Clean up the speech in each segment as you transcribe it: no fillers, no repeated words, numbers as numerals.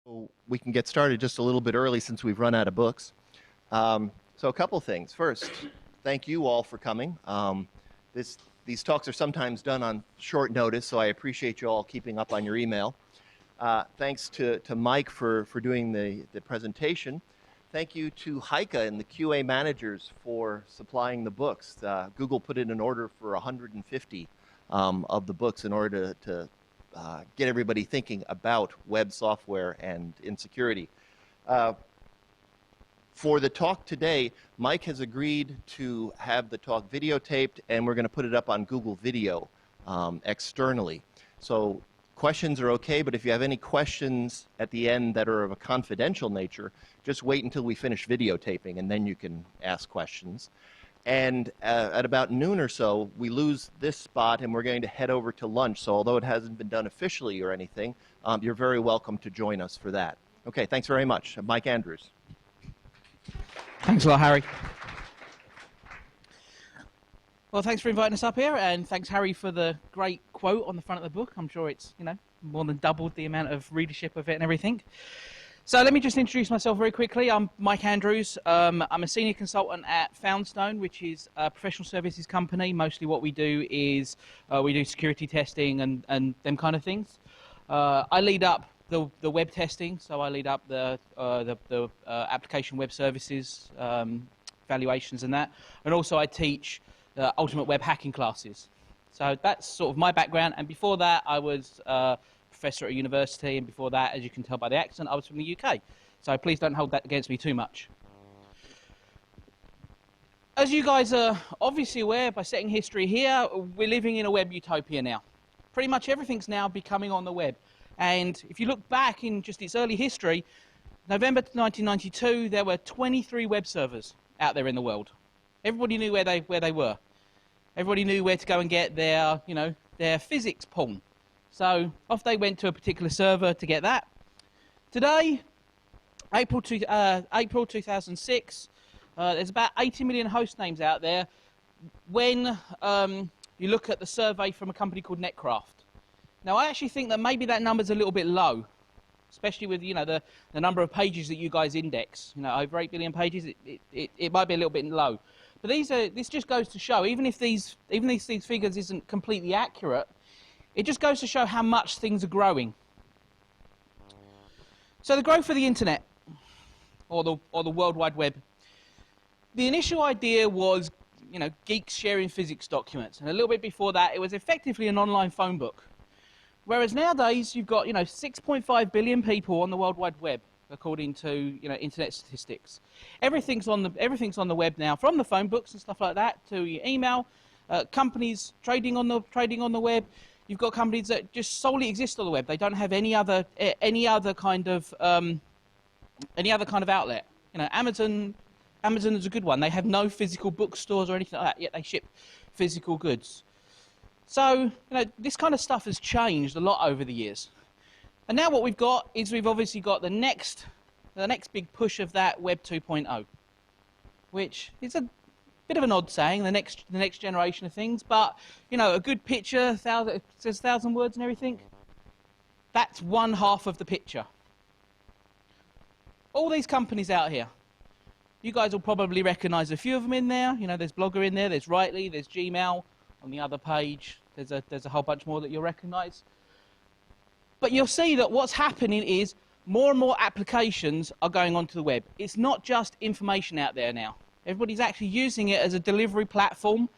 So we can get started just a little bit early since we've run out of books. So a couple things. First, thank you all for coming. These talks are sometimes done on short notice, so I appreciate you all keeping up on your email. Thanks to Mike for doing the presentation. Thank you to Heike and the QA managers for supplying the books. Google put in an order for 150 of the books in order to get everybody thinking about web software and insecurity. For the talk today, Mike has agreed to have the talk videotaped, and we're going to put it up on Google Video externally. So questions are okay, but if you have any questions at the end that are of a confidential nature, just wait until we finish videotaping, and then you can ask questions. And at about noon or so, we lose this spot, and we're going to head over to lunch. So although it hasn't been done officially or anything, you're very welcome to join us for that. Okay, thanks very much. Mike Andrews. Thanks a lot, Harry. Well, thanks for inviting us up here, and thanks, Harry, for the great quote on the front of the book. I'm sure it's, more than doubled the amount of readership of it and everything. So let me just introduce myself very quickly. I'm Mike Andrews. I'm a senior consultant at Foundstone, which is a professional services company. Mostly what we do is we do security testing and them kind of things. I lead up the web testing, so I lead up the application web services valuations and that. And also I teach ultimate web hacking classes. So that's sort of my background. And before that, I was professor at a university, and before that, as you can tell by the accent, I was from the UK. So please don't hold that against me too much. As you guys are obviously aware by setting history here, we're living in a web utopia now. Pretty much everything's now becoming on the web. And if you look back in just its early history, November 1992, there were 23 web servers out there in the world. Everybody knew where they were. Everybody knew where to go and get their, their physics porn. So off they went to a particular server to get that. Today, April 2006, there's about 80 million host names out there when you look at the survey from a company called Netcraft. Now, I actually think that maybe that number's a little bit low, especially with, the number of pages that you guys index. Over 8 billion pages, it might be a little bit low. But this just goes to show, even if these figures isn't completely accurate, it just goes to show how much things are growing. So the growth of the internet, or the World Wide Web. The initial idea was, geeks sharing physics documents, and a little bit before that, it was effectively an online phone book. Whereas nowadays, you've got 6.5 billion people on the World Wide Web, according to internet statistics. Everything's on the web now, from the phone books and stuff like that to your email. Companies trading on the web. You've got companies that just solely exist on the web. They don't have any other kind of outlet. Amazon is a good one. They have no physical bookstores or anything like that, yet they ship physical goods. So this kind of stuff has changed a lot over the years. And now what we've got is we've obviously got the next big push of that Web 2.0, which is a bit of an odd saying, the next generation of things, but a good picture, it says 1,000 words and everything. That's one half of the picture. All these companies out here, you guys will probably recognize a few of them in there. There's Blogger in there, there's Rightly, there's Gmail. On the other page, there's a whole bunch more that you'll recognize. But you'll see that what's happening is more and more applications are going onto the web. It's not just information out there now. Everybody's actually using it as a delivery platform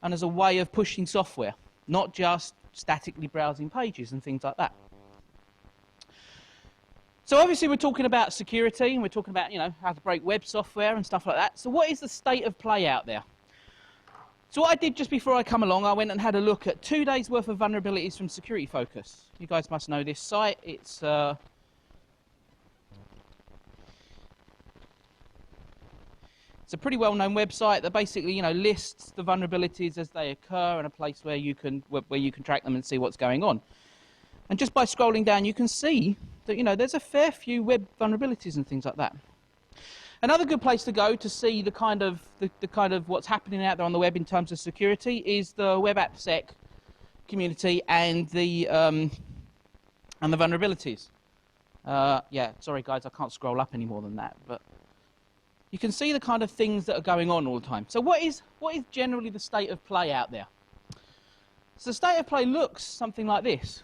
and as a way of pushing software, not just statically browsing pages and things like that. So obviously we're talking about security, and we're talking about how to break web software and stuff like that. So what is the state of play out there? So what I did just before I come along, I went and had a look at 2 days worth of vulnerabilities from Security Focus. You guys must know this site. It's a pretty well-known website that basically lists the vulnerabilities as they occur, and a place where you can track them and see what's going on. And just by scrolling down, you can see that there's a fair few web vulnerabilities and things like that. Another good place to go to see the kind of what's happening out there on the web in terms of security is the Web AppSec community and the vulnerabilities. Yeah, sorry guys, I can't scroll up any more than that, but you can see the kind of things that are going on all the time. So what is generally the state of play out there? So the state of play looks something like this.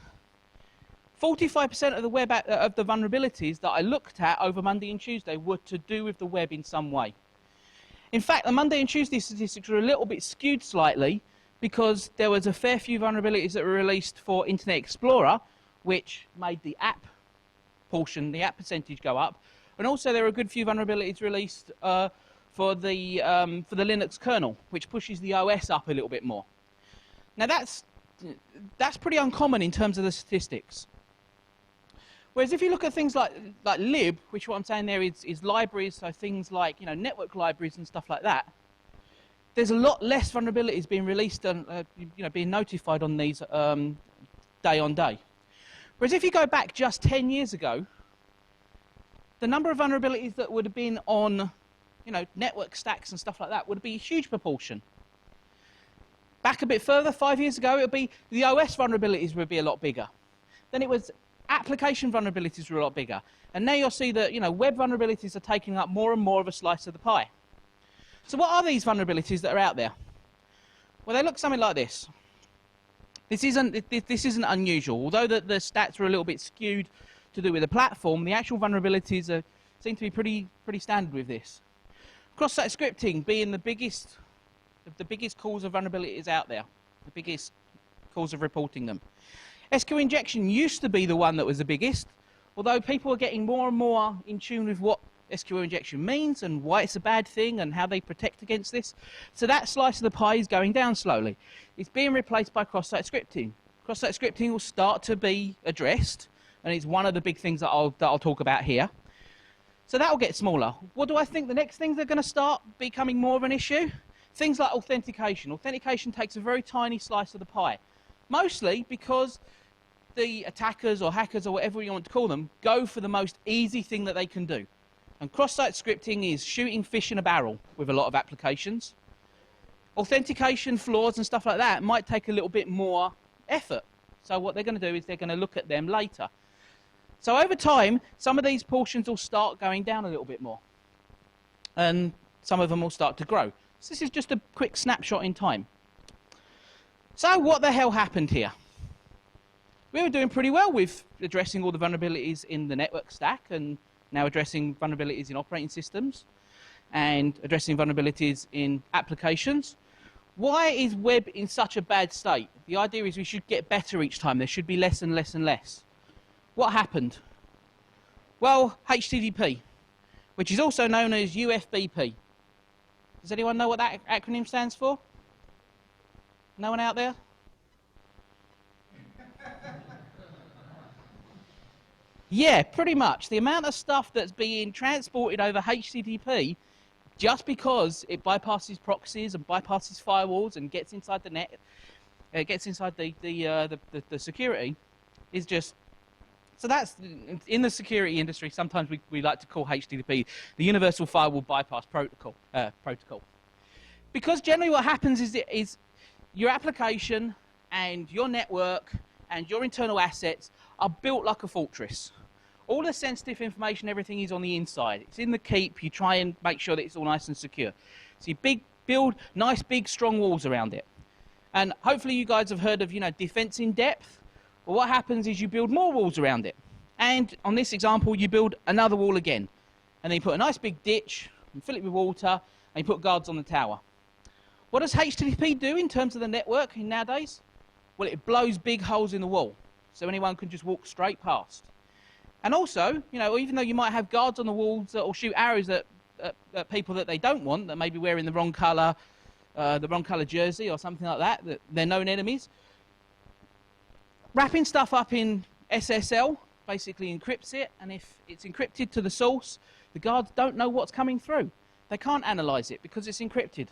45% of the vulnerabilities that I looked at over Monday and Tuesday were to do with the web in some way. In fact, the Monday and Tuesday statistics were a little bit skewed slightly because there was a fair few vulnerabilities that were released for Internet Explorer, which made the app portion, the app percentage go up. And also there are a good few vulnerabilities released for the Linux kernel, which pushes the OS up a little bit more. Now that's pretty uncommon in terms of the statistics. Whereas if you look at things like lib, which what I'm saying there is libraries, so things like network libraries and stuff like that, there's a lot less vulnerabilities being released and being notified on these day on day. Whereas if you go back just 10 years ago, the number of vulnerabilities that would have been on network stacks and stuff like that would be a huge proportion. Back a bit further, 5 years ago, it would be the OS vulnerabilities would be a lot bigger. Then it was application vulnerabilities were a lot bigger. And now you'll see that web vulnerabilities are taking up more and more of a slice of the pie. So what are these vulnerabilities that are out there? Well, they look something like this. This isn't unusual. Although the stats are a little bit skewed to do with the platform, the actual vulnerabilities seem to be pretty standard with this. Cross-site scripting being the biggest cause of vulnerabilities out there, the biggest cause of reporting them. SQL injection used to be the one that was the biggest, although people are getting more and more in tune with what SQL injection means and why it's a bad thing and how they protect against this. So that slice of the pie is going down slowly. It's being replaced by cross-site scripting. Cross-site scripting will start to be addressed, and it's one of the big things that I'll talk about here. So that will get smaller. What do I think the next things that are going to start becoming more of an issue? Things like authentication. Authentication takes a very tiny slice of the pie, mostly because the attackers or hackers or whatever you want to call them go for the most easy thing that they can do. And cross-site scripting is shooting fish in a barrel with a lot of applications. Authentication flaws and stuff like that might take a little bit more effort. So what they're going to do is they're going to look at them later. So over time, some of these portions will start going down a little bit more. And some of them will start to grow. So this is just a quick snapshot in time. So what the hell happened here? We were doing pretty well with addressing all the vulnerabilities in the network stack and now addressing vulnerabilities in operating systems and addressing vulnerabilities in applications. Why is web in such a bad state? The idea is we should get better each time. There should be less and less and less. What happened? Well, HTTP, which is also known as UFBP. Does anyone know what that acronym stands for? No one out there? Yeah, pretty much. The amount of stuff that's being transported over HTTP just because it bypasses proxies and bypasses firewalls and gets inside the net, gets inside the security, is just... So that's, in the security industry, sometimes we like to call HTTP the Universal Firewall Bypass Protocol. Because generally what happens is your application and your network and your internal assets are built like a fortress. All the sensitive information, everything is on the inside. It's in the keep. You try and make sure that it's all nice and secure. So you build nice, big, strong walls around it. And hopefully you guys have heard of, defense in depth. Well, what happens is you build more walls around it. And on this example, you build another wall again. And then you put a nice big ditch and fill it with water and you put guards on the tower. What does HTTP do in terms of the network nowadays? Well, it blows big holes in the wall so anyone can just walk straight past. And also, even though you might have guards on the walls that will shoot arrows at people that they don't want, that may be wearing the wrong colour jersey or something like that, that they're known enemies, wrapping stuff up in SSL basically encrypts it, and if it's encrypted to the source, the guards don't know what's coming through. They can't analyse it because it's encrypted.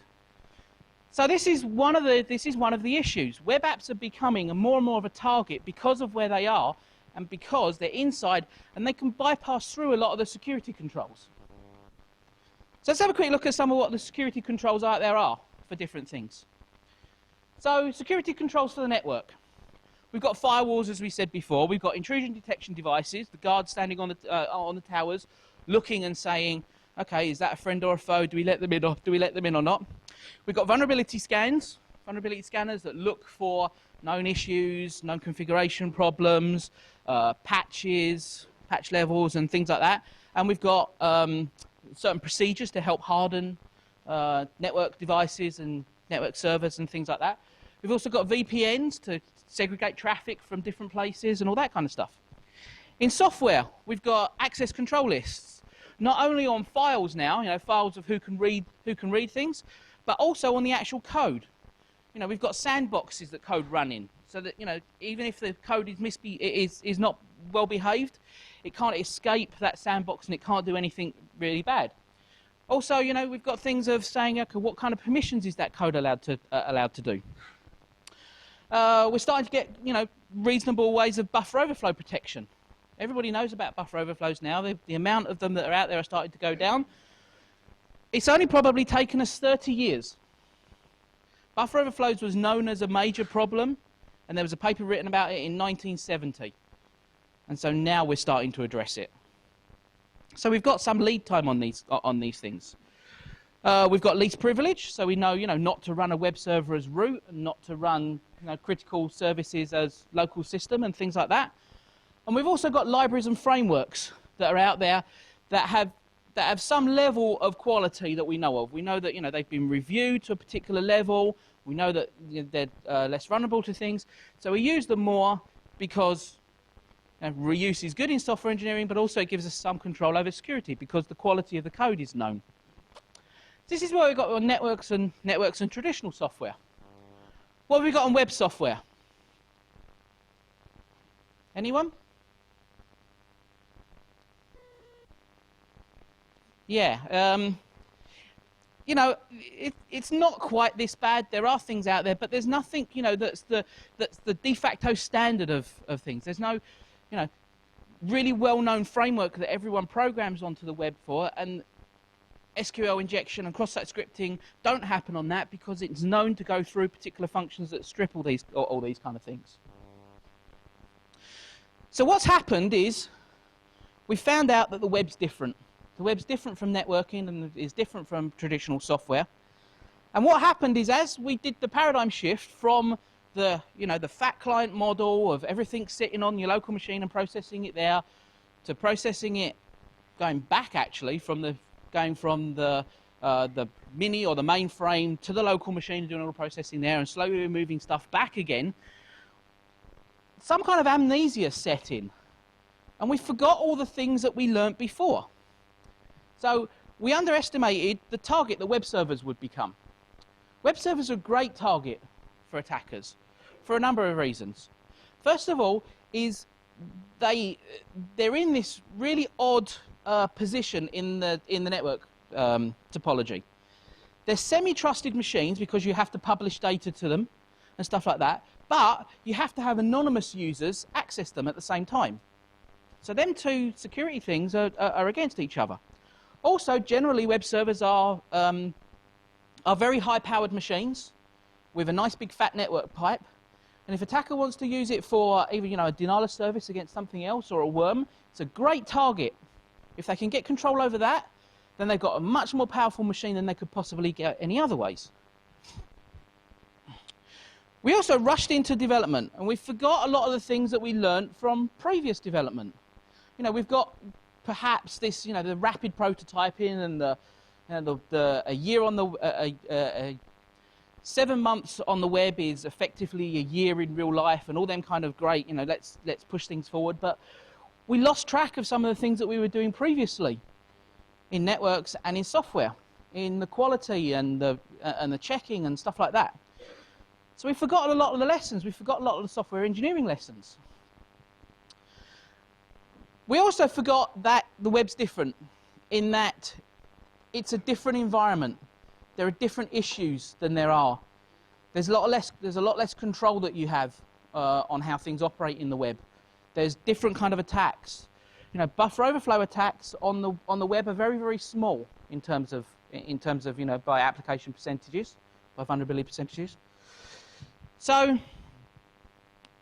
So this is one of the issues. Web apps are becoming more and more of a target because of where they are and because they're inside and they can bypass through a lot of the security controls. So let's have a quick look at some of what the security controls out there are for different things. So security controls for the network. We've got firewalls, as we said before. We've got intrusion detection devices, the guards standing on the towers, looking and saying, okay, is that a friend or a foe? Do we let them in or not? We've got vulnerability scanners that look for known issues, known configuration problems, patches, patch levels, and things like that. And we've got certain procedures to help harden network devices and network servers and things like that. We've also got VPNs to segregate traffic from different places and all that kind of stuff. In software, we've got access control lists, not only on files now, files of who can read things, but also on the actual code. We've got sandboxes that code run in, so that even if the code is not well behaved, it can't escape that sandbox and it can't do anything really bad. Also, we've got things of saying, okay, what kind of permissions is that code allowed to do? We're starting to get, reasonable ways of buffer overflow protection. Everybody knows about buffer overflows now. The amount of them that are out there are starting to go down. It's only probably taken us 30 years. Buffer overflows was known as a major problem, and there was a paper written about it in 1970. And so now we're starting to address it. So we've got some lead time on these things. We've got least privilege, so we know, not to run a web server as root, and not to run, critical services as local system and things like that. And we've also got libraries and frameworks that are out there that have some level of quality that we know of. We know that they've been reviewed to a particular level. We know that they're less vulnerable to things. So we use them more because reuse is good in software engineering, but also it gives us some control over security because the quality of the code is known. This is what we've got on networks and traditional software. What have we got on web software? Anyone? Yeah, it's not quite this bad. There are things out there, but there's nothing, that's the de facto standard of things. There's no, really well-known framework that everyone programs onto the web for, and SQL injection and cross-site scripting don't happen on that because it's known to go through particular functions that strip all these kind of things. So what's happened is we found out that the web's different. The web's different from networking and is different from traditional software. And what happened is, as we did the paradigm shift from the fat client model of everything sitting on your local machine and processing it there, to processing it going back actually going from the mini or the mainframe to the local machine and doing all the processing there and slowly moving stuff back again, some kind of amnesia set in. And we forgot all the things that we learnt before. So we underestimated the target that web servers would become. Web servers are a great target for attackers for a number of reasons. First of all is they're in this really odd position in the network topology. They're semi-trusted machines because you have to publish data to them and stuff like that, but you have to have anonymous users access them at the same time. So them two security things are against each other. Also, generally, web servers are very high-powered machines with a nice big fat network pipe. And if an attacker wants to use it for either a denial of service against something else or a worm, it's a great target. If they can get control over that, then they've got a much more powerful machine than they could possibly get any other ways. We also rushed into development, and we forgot a lot of the things that we learned from previous development. We've got perhaps this, the rapid prototyping and a year on the 7 months on the web is effectively a year in real life, and all them kind of great, let's push things forward. But we lost track of some of the things that we were doing previously in networks and in software, in the quality and the checking and stuff like that. So we forgot a lot of the lessons. We forgot a lot of the software engineering lessons. We also forgot that the web's different in that it's a different environment. There are different issues than there are. There's a lot less control that you have on how things operate in the web. There's different kind of attacks. Buffer overflow attacks on the web are very, very small in terms of by application percentages, by vulnerability percentages. So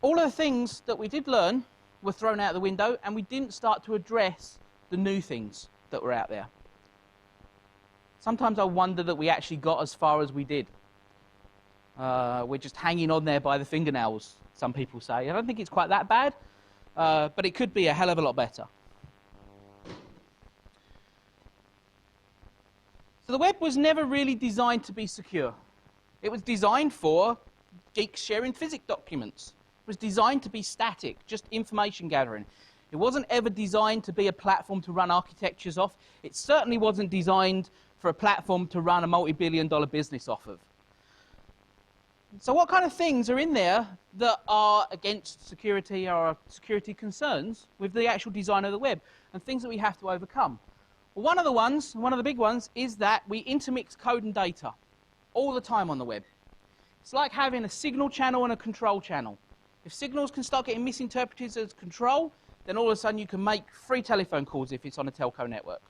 all of the things that we did learn were thrown out the window, and we didn't start to address the new things that were out there. Sometimes I wonder that we actually got as far as we did. We're just hanging on there by the fingernails, some people say. I don't think it's quite that bad, but it could be a hell of a lot better. So the web was never really designed to be secure. It was designed for geeks sharing physics documents. It was designed to be static, just information gathering. It wasn't ever designed to be a platform to run architectures off. It certainly wasn't designed for a platform to run a multi-billion-dollar business off of. So what kind of things are in there that are against security or are security concerns with the actual design of the web, and things that we have to overcome? Well, one of the big ones, is that we intermix code and data all the time on the web. It's like having a signal channel and a control channel. If signals can start getting misinterpreted as control, then all of a sudden you can make free telephone calls if it's on a telco network.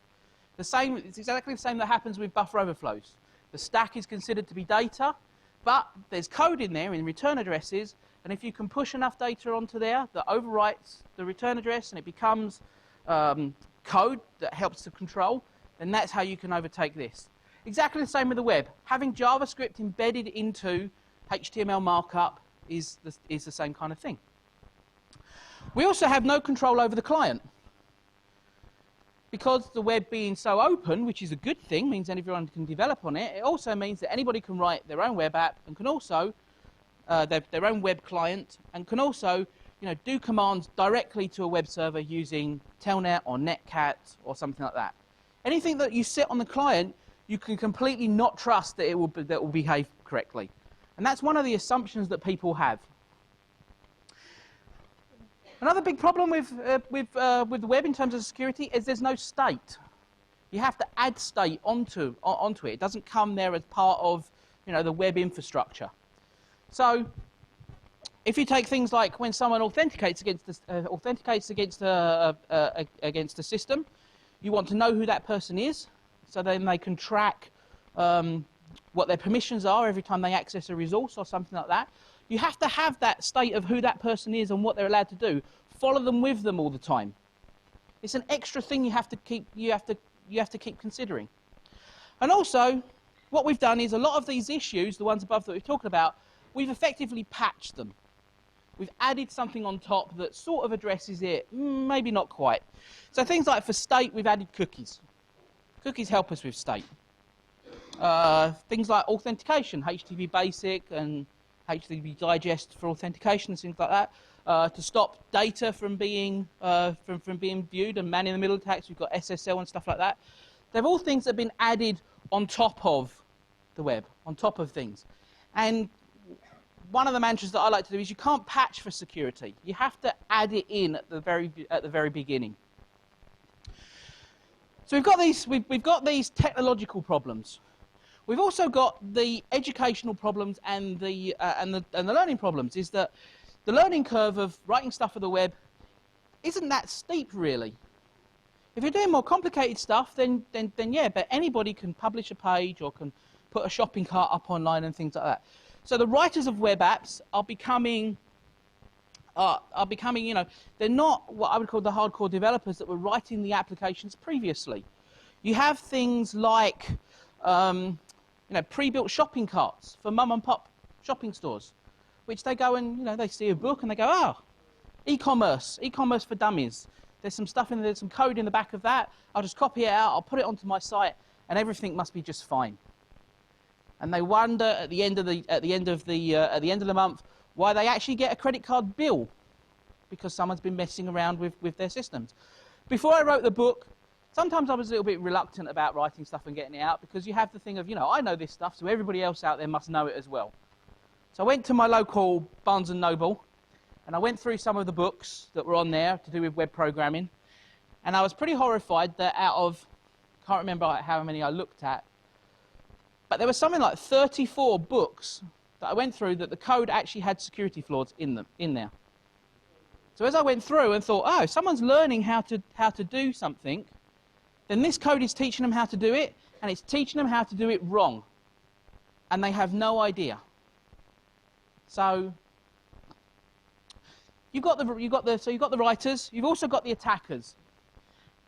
It's exactly the same that happens with buffer overflows. The stack is considered to be data, but there's code in there in return addresses, and if you can push enough data onto there that overwrites the return address and it becomes code that helps to control, then that's how you can overtake this. Exactly the same with the web. Having JavaScript embedded into HTML markup is the same kind of thing. We also have no control over the client. Because the web being so open, which is a good thing, means everyone can develop on it, it also means that anybody can write their own web app and can also, their own web client, and can also do commands directly to a web server using Telnet or Netcat or something like that. Anything that you set on the client, you can completely not trust that it will behave correctly. And that's one of the assumptions that people have. Another big problem with the web in terms of security is there's no state. You have to add state onto it. It doesn't come there as part of the web infrastructure. So if you take things like when someone authenticates against a system, you want to know who that person is, so then they can track what their permissions are every time they access a resource or something like that. You have to have that state of who that person is and what they're allowed to do. Follow them with them all the time. It's an extra thing you have to keep considering. And also, what we've done is a lot of these issues, the ones above that we've talked about, we've effectively patched them. We've added something on top that sort of addresses it, maybe not quite. So things like for state, we've added cookies. Cookies help us with state. Things like authentication, HTTP Basic and HTTP Digest for authentication and things like that. To stop data from being viewed and man-in-the-middle attacks, we've got SSL and stuff like that. They're all things that have been added on top of the web, on top of things. And one of the mantras that I like to do is you can't patch for security. You have to add it in at the very beginning. So we've got these technological problems. We've also got the educational problems and the learning problems. Is that the learning curve of writing stuff for the web isn't that steep, really. If you're doing more complicated stuff, then yeah, but anybody can publish a page or can put a shopping cart up online and things like that. So the writers of web apps are becoming, they're not what I would call the hardcore developers that were writing the applications previously. You have things like, pre-built shopping carts for mum and pop shopping stores, which they go and, they see a book and they go, oh, e-commerce for dummies. There's some stuff in there, there's some code in the back of that. I'll just copy it out, I'll put it onto my site, and everything must be just fine. And they wonder at the end of the month why they actually get a credit card bill, because someone's been messing around with their systems. Before I wrote the book, sometimes I was a little bit reluctant about writing stuff and getting it out, because you have the thing of, I know this stuff, so everybody else out there must know it as well. So I went to my local Barnes & Noble, and I went through some of the books that were on there to do with web programming, and I was pretty horrified that out of, can't remember how many I looked at, but there was something like 34 books that I went through that the code actually had security flaws in there. So as I went through and thought, oh, someone's learning how to do something, then this code is teaching them how to do it, and it's teaching them how to do it wrong. And they have no idea. So you've got the writers, you've also got the attackers.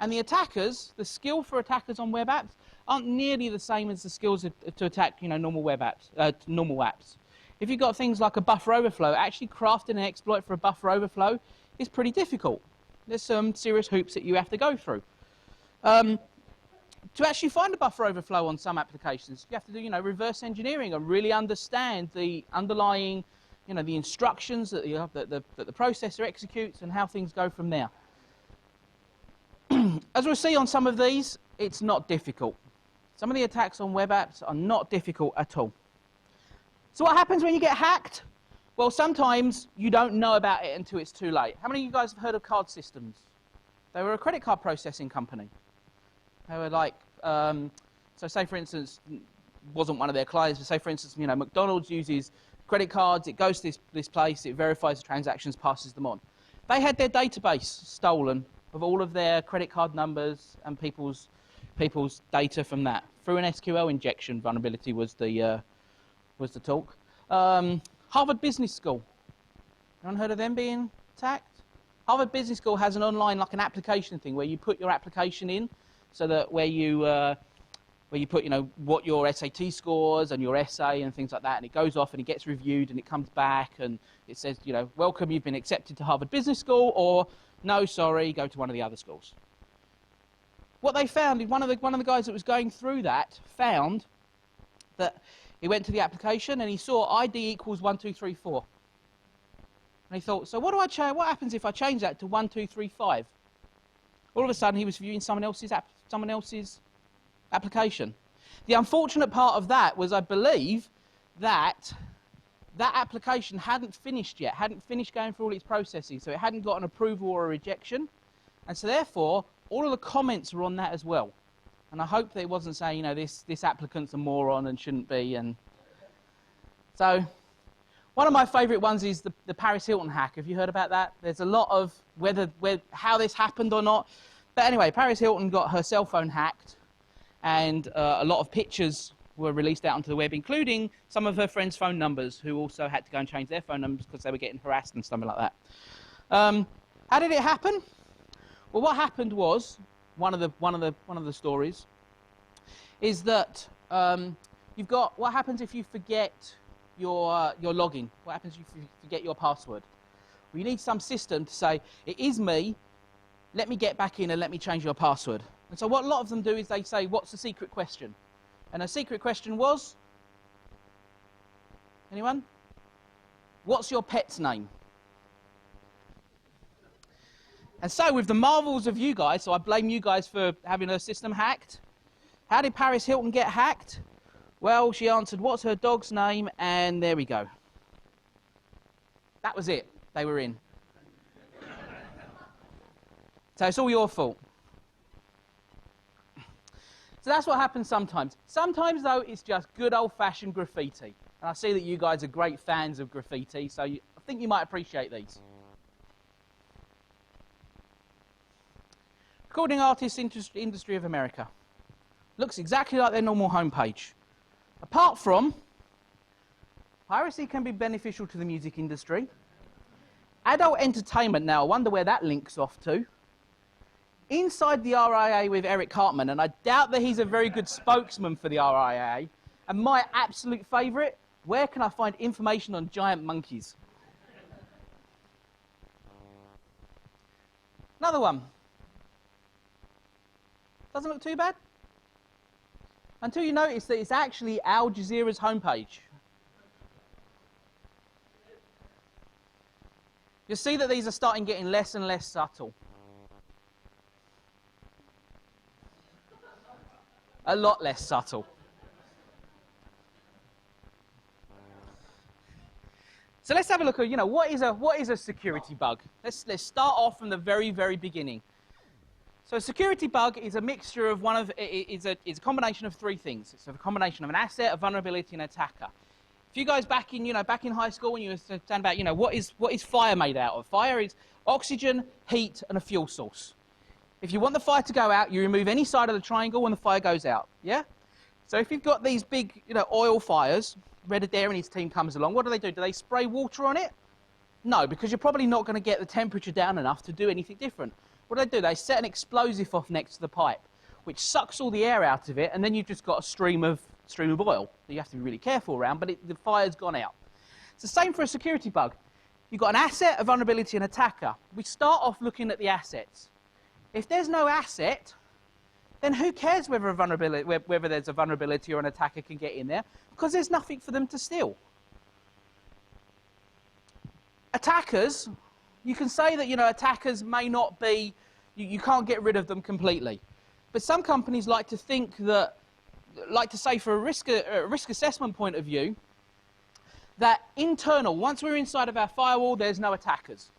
And the attackers, the skill for attackers on web apps aren't nearly the same as the skills to attack, normal web apps, normal apps. If you've got things like a buffer overflow, actually crafting an exploit for a buffer overflow is pretty difficult. There's some serious hoops that you have to go through. To actually find a buffer overflow on some applications, you have to do, reverse engineering and really understand the underlying, the instructions that the processor executes and how things go from there. As we'll see on some of these, it's not difficult. Some of the attacks on web apps are not difficult at all. So what happens when you get hacked? Well, sometimes you don't know about it until it's too late. How many of you guys have heard of Card Systems? They were a credit card processing company. They were like, so say for instance, wasn't one of their clients, but say for instance, McDonald's uses credit cards, it goes to this place, it verifies the transactions, passes them on. They had their database stolen of all of their credit card numbers and people's data from that through an SQL injection vulnerability was the talk. Harvard Business School. Anyone heard of them being attacked? Harvard Business School has an online, like an application thing, where you put your application in, so that where you put, what your SAT scores and your essay and things like that, and it goes off and it gets reviewed and it comes back and it says, welcome, you've been accepted to Harvard Business School, or no, sorry, go to one of the other schools. What they found, one of the guys that was going through that found that he went to the application and he saw ID equals 1234. And he thought, so what do I change? What happens if I change that to 1235? All of a sudden, he was viewing someone else's application. The unfortunate part of that was, I believe, that application hadn't finished yet, hadn't finished going through all its processes, so it hadn't got an approval or a rejection, and so therefore, all of the comments were on that as well. And I hope that it wasn't saying, this applicant's a moron and shouldn't be. And so, one of my favourite ones is the Paris Hilton hack. Have you heard about that? There's a lot of how this happened or not. But anyway, Paris Hilton got her cell phone hacked, and a lot of pictures were released out onto the web, including some of her friends' phone numbers, who also had to go and change their phone numbers because they were getting harassed and something like that. How did it happen? Well, what happened was, one of the stories is that you've got, what happens if you forget your login? What happens if you forget your password? Well, you need some system to say, it is me, let me get back in and let me change your password. And so what a lot of them do is they say, what's the secret question? And a secret question was, anyone? What's your pet's name? And so with the marvels of you guys, so I blame you guys for having her system hacked. How did Paris Hilton get hacked? Well, she answered, what's her dog's name? And there we go. That was it. They were in. So it's all your fault. So that's what happens sometimes. Sometimes, though, it's just good old-fashioned graffiti. And I see that you guys are great fans of graffiti, so I think you might appreciate these. Recording Artists Industry of America. Looks exactly like their normal homepage. Apart from, piracy can be beneficial to the music industry. Adult entertainment, now I wonder where that links off to. Inside the RIA with Eric Cartman, and I doubt that he's a very good spokesman for the RIA. And my absolute favourite, where can I find information on giant monkeys? Another one. Doesn't look too bad. Until you notice that it's actually Al Jazeera's homepage. You'll see that these are starting getting less and less subtle. A lot less subtle. So let's have a look at, what is a security bug? Let's start off from the very, very beginning. So a security bug is a mixture of is a combination of three things. It's a combination of an asset, a vulnerability, and an attacker. If you guys back in high school when you were saying about, what is fire made out of? Fire is oxygen, heat, and a fuel source. If you want the fire to go out, you remove any side of the triangle when the fire goes out. Yeah? So if you've got these big, oil fires, Red Adair and his team comes along, what do? Do they spray water on it? No, because you're probably not going to get the temperature down enough to do anything different. What do? They set an explosive off next to the pipe, which sucks all the air out of it, and then you've just got a stream of oil that you have to be really careful around, but the fire's gone out. It's the same for a security bug. You've got an asset, a vulnerability, and an attacker. We start off looking at the assets. If there's no asset, then who cares whether there's a vulnerability or an attacker can get in there, because there's nothing for them to steal. Attackers, you can say that, attackers may not be, you can't get rid of them completely. But some companies like to say for a risk assessment point of view, that once we're inside of our firewall, there's no attackers.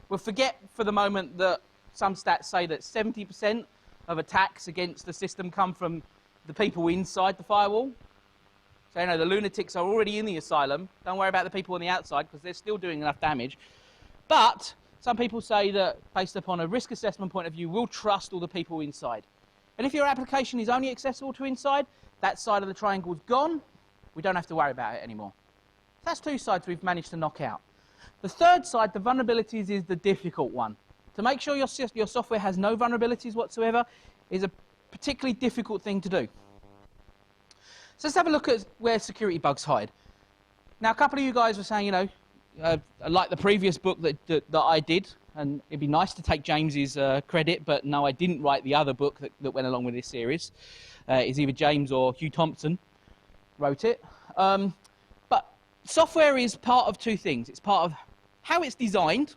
We'll forget for the moment that some stats say that 70% of attacks against the system come from the people inside the firewall. So, the lunatics are already in the asylum. Don't worry about the people on the outside, because they're still doing enough damage. But some people say that, based upon a risk assessment point of view, we'll trust all the people inside. And if your application is only accessible to inside, that side of the triangle's gone. We don't have to worry about it anymore. That's two sides we've managed to knock out. The third side, the vulnerabilities, is the difficult one. To make sure your software has no vulnerabilities whatsoever is a particularly difficult thing to do. So let's have a look at where security bugs hide. Now, a couple of you guys were saying, like the previous book that I did, and it'd be nice to take James's credit, but no, I didn't write the other book that went along with this series. It's either James or Hugh Thompson wrote it. But software is part of two things. It's part of how it's designed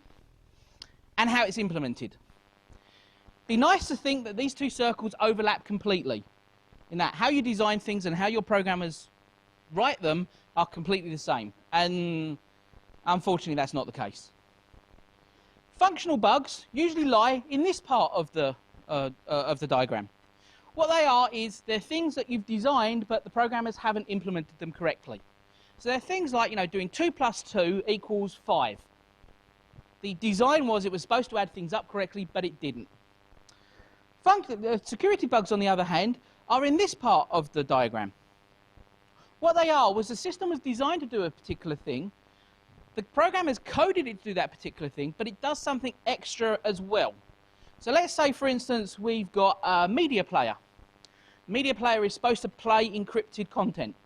and how it's implemented. Be nice to think that these two circles overlap completely, in that how you design things and how your programmers write them are completely the same. And unfortunately, that's not the case. Functional bugs usually lie in this part of the diagram. What they are is they're things that you've designed, but the programmers haven't implemented them correctly. So they're things like, doing 2 + 2 = 5. The design was it was supposed to add things up correctly, but it didn't. Security bugs, on the other hand, are in this part of the diagram. What they are was the system was designed to do a particular thing. The programmers coded it to do that particular thing, but it does something extra as well. So let's say, for instance, we've got a media player. Media player is supposed to play encrypted content.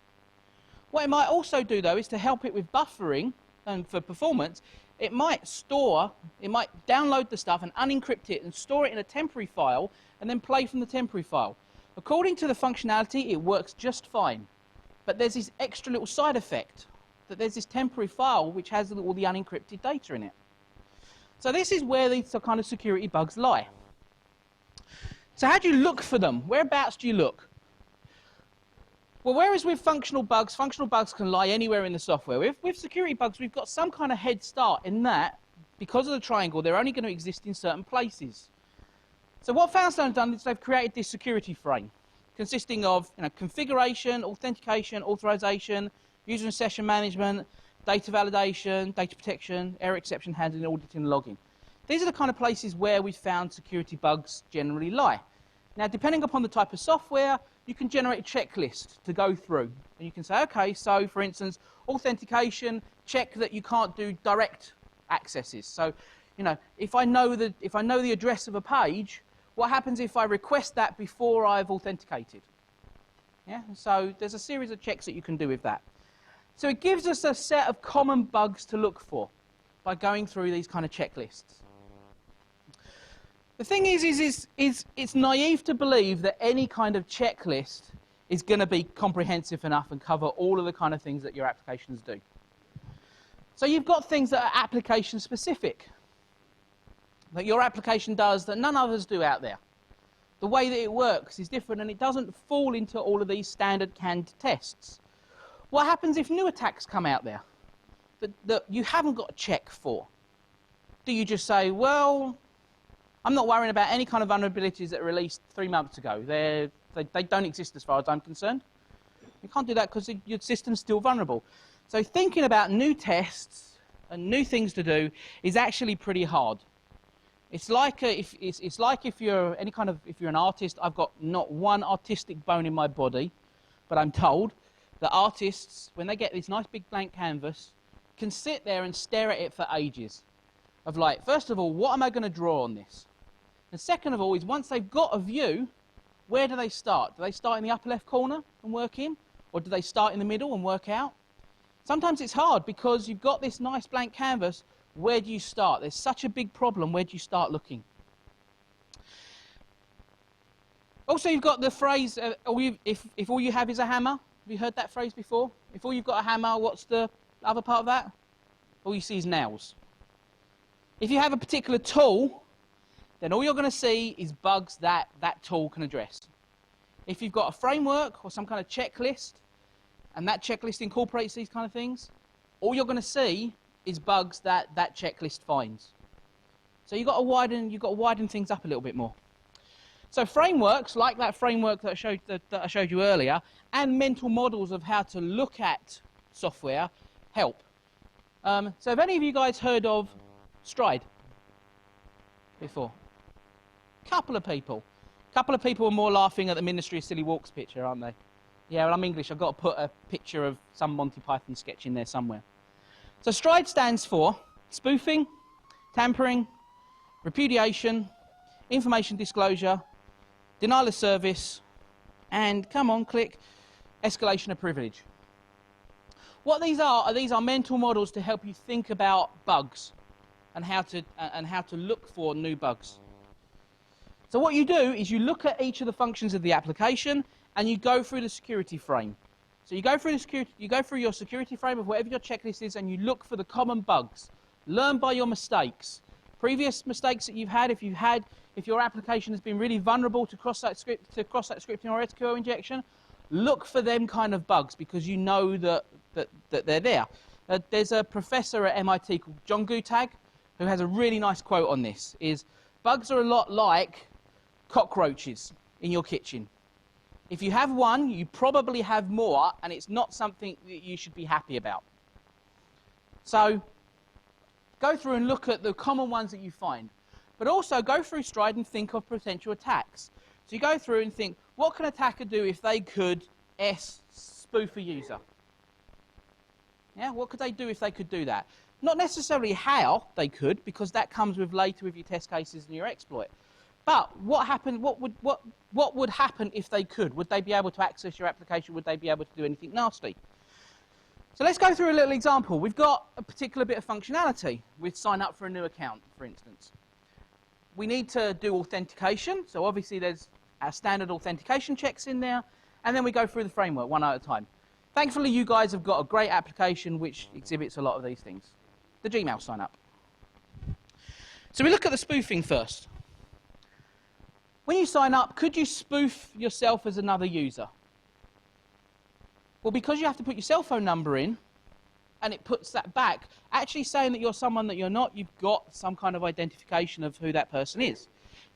What it might also do, though, is to help it with buffering and for performance, it might download the stuff and unencrypt it and store it in a temporary file and then play from the temporary file. According to the functionality, it works just fine. But there's this extra little side effect, that there's this temporary file which has all the unencrypted data in it. So this is where these kind of security bugs lie. So how do you look for them? Whereabouts do you look? Well, whereas with functional bugs can lie anywhere in the software. With security bugs, we've got some kind of head start in that, because of the triangle, they're only going to exist in certain places. So what Foundstone have done is they've created this security frame, consisting of configuration, authentication, authorization, user and session management, data validation, data protection, error exception handling, auditing, and logging. These are the kind of places where we found security bugs generally lie. Now, depending upon the type of software, you can generate a checklist to go through. And you can say, okay, so for instance, authentication, check that you can't do direct accesses. So, if I know the address of a page, what happens if I request that before I've authenticated? Yeah, so there's a series of checks that you can do with that. So it gives us a set of common bugs to look for by going through these kind of checklists. The thing is it's naive to believe that any kind of checklist is going to be comprehensive enough and cover all of the kind of things that your applications do. So you've got things that are application specific, that your application does that none others do out there. The way that it works is different and it doesn't fall into all of these standard canned tests. What happens if new attacks come out there that you haven't got a check for? Do you just say, well, I'm not worrying about any kind of vulnerabilities that were released 3 months ago. They don't exist as far as I'm concerned. You can't do that because your system's still vulnerable. So thinking about new tests and new things to do is actually pretty hard. It's like if you're an artist. I've got not one artistic bone in my body, but I'm told that artists, when they get this nice big blank canvas, can sit there and stare at it for ages. Of like, first of all, what am I going to draw on this? And second of all is once they've got a view, where do they start? Do they start in the upper left corner and work in? Or do they start in the middle and work out? Sometimes it's hard because you've got this nice blank canvas. Where do you start? There's such a big problem. Where do you start looking? Also, you've got the phrase, if all you have is a hammer. Have you heard that phrase before? If all you've got a hammer, what's the other part of that? All you see is nails. If you have a particular tool, then all you're going to see is bugs that that tool can address. If you've got a framework or some kind of checklist, and that checklist incorporates these kind of things, all you're going to see is bugs that that checklist finds. So you've got to widen things up a little bit more. So frameworks, like that framework that I showed you earlier, and mental models of how to look at software help. So have any of you guys heard of Stride before? Couple of people are more laughing at the Ministry of Silly Walks picture, aren't they? Yeah, well, I'm English. I've got to put a picture of some Monty Python sketch in there somewhere. So Stride stands for spoofing, tampering, repudiation, information disclosure, denial of service, and, come on, click, escalation of privilege. What these are mental models to help you think about bugs and how to look for new bugs. So what you do is you look at each of the functions of the application and you go through the security frame. So you go through your security frame of whatever your checklist is, and you look for the common bugs. Learn by your mistakes. Previous mistakes that you've had, if your application has been really vulnerable to cross-site scripting or SQL injection, look for them kind of bugs because you know that they're there. There's a professor at MIT called John Gutag who has a really nice quote on this, is bugs are a lot like cockroaches in your kitchen. If you have one, you probably have more, and it's not something that you should be happy about. So go through and look at the common ones that you find. But also go through Stride and think of potential attacks. So you go through and think, what can an attacker do if they could spoof a user? Yeah, what could they do if they could do that? Not necessarily how they could, because that comes with later with your test cases and your exploit. But what would happen if they could? Would they be able to access your application? Would they be able to do anything nasty? So let's go through a little example. We've got a particular bit of functionality with sign up for a new account, for instance. We need to do authentication. So obviously there's our standard authentication checks in there. And then we go through the framework one at a time. Thankfully, you guys have got a great application which exhibits a lot of these things. The Gmail sign up. So we look at the spoofing first. When you sign up, could you spoof yourself as another user? Well, because you have to put your cell phone number in, and it puts that back, actually saying that you're someone that you're not, you've got some kind of identification of who that person is.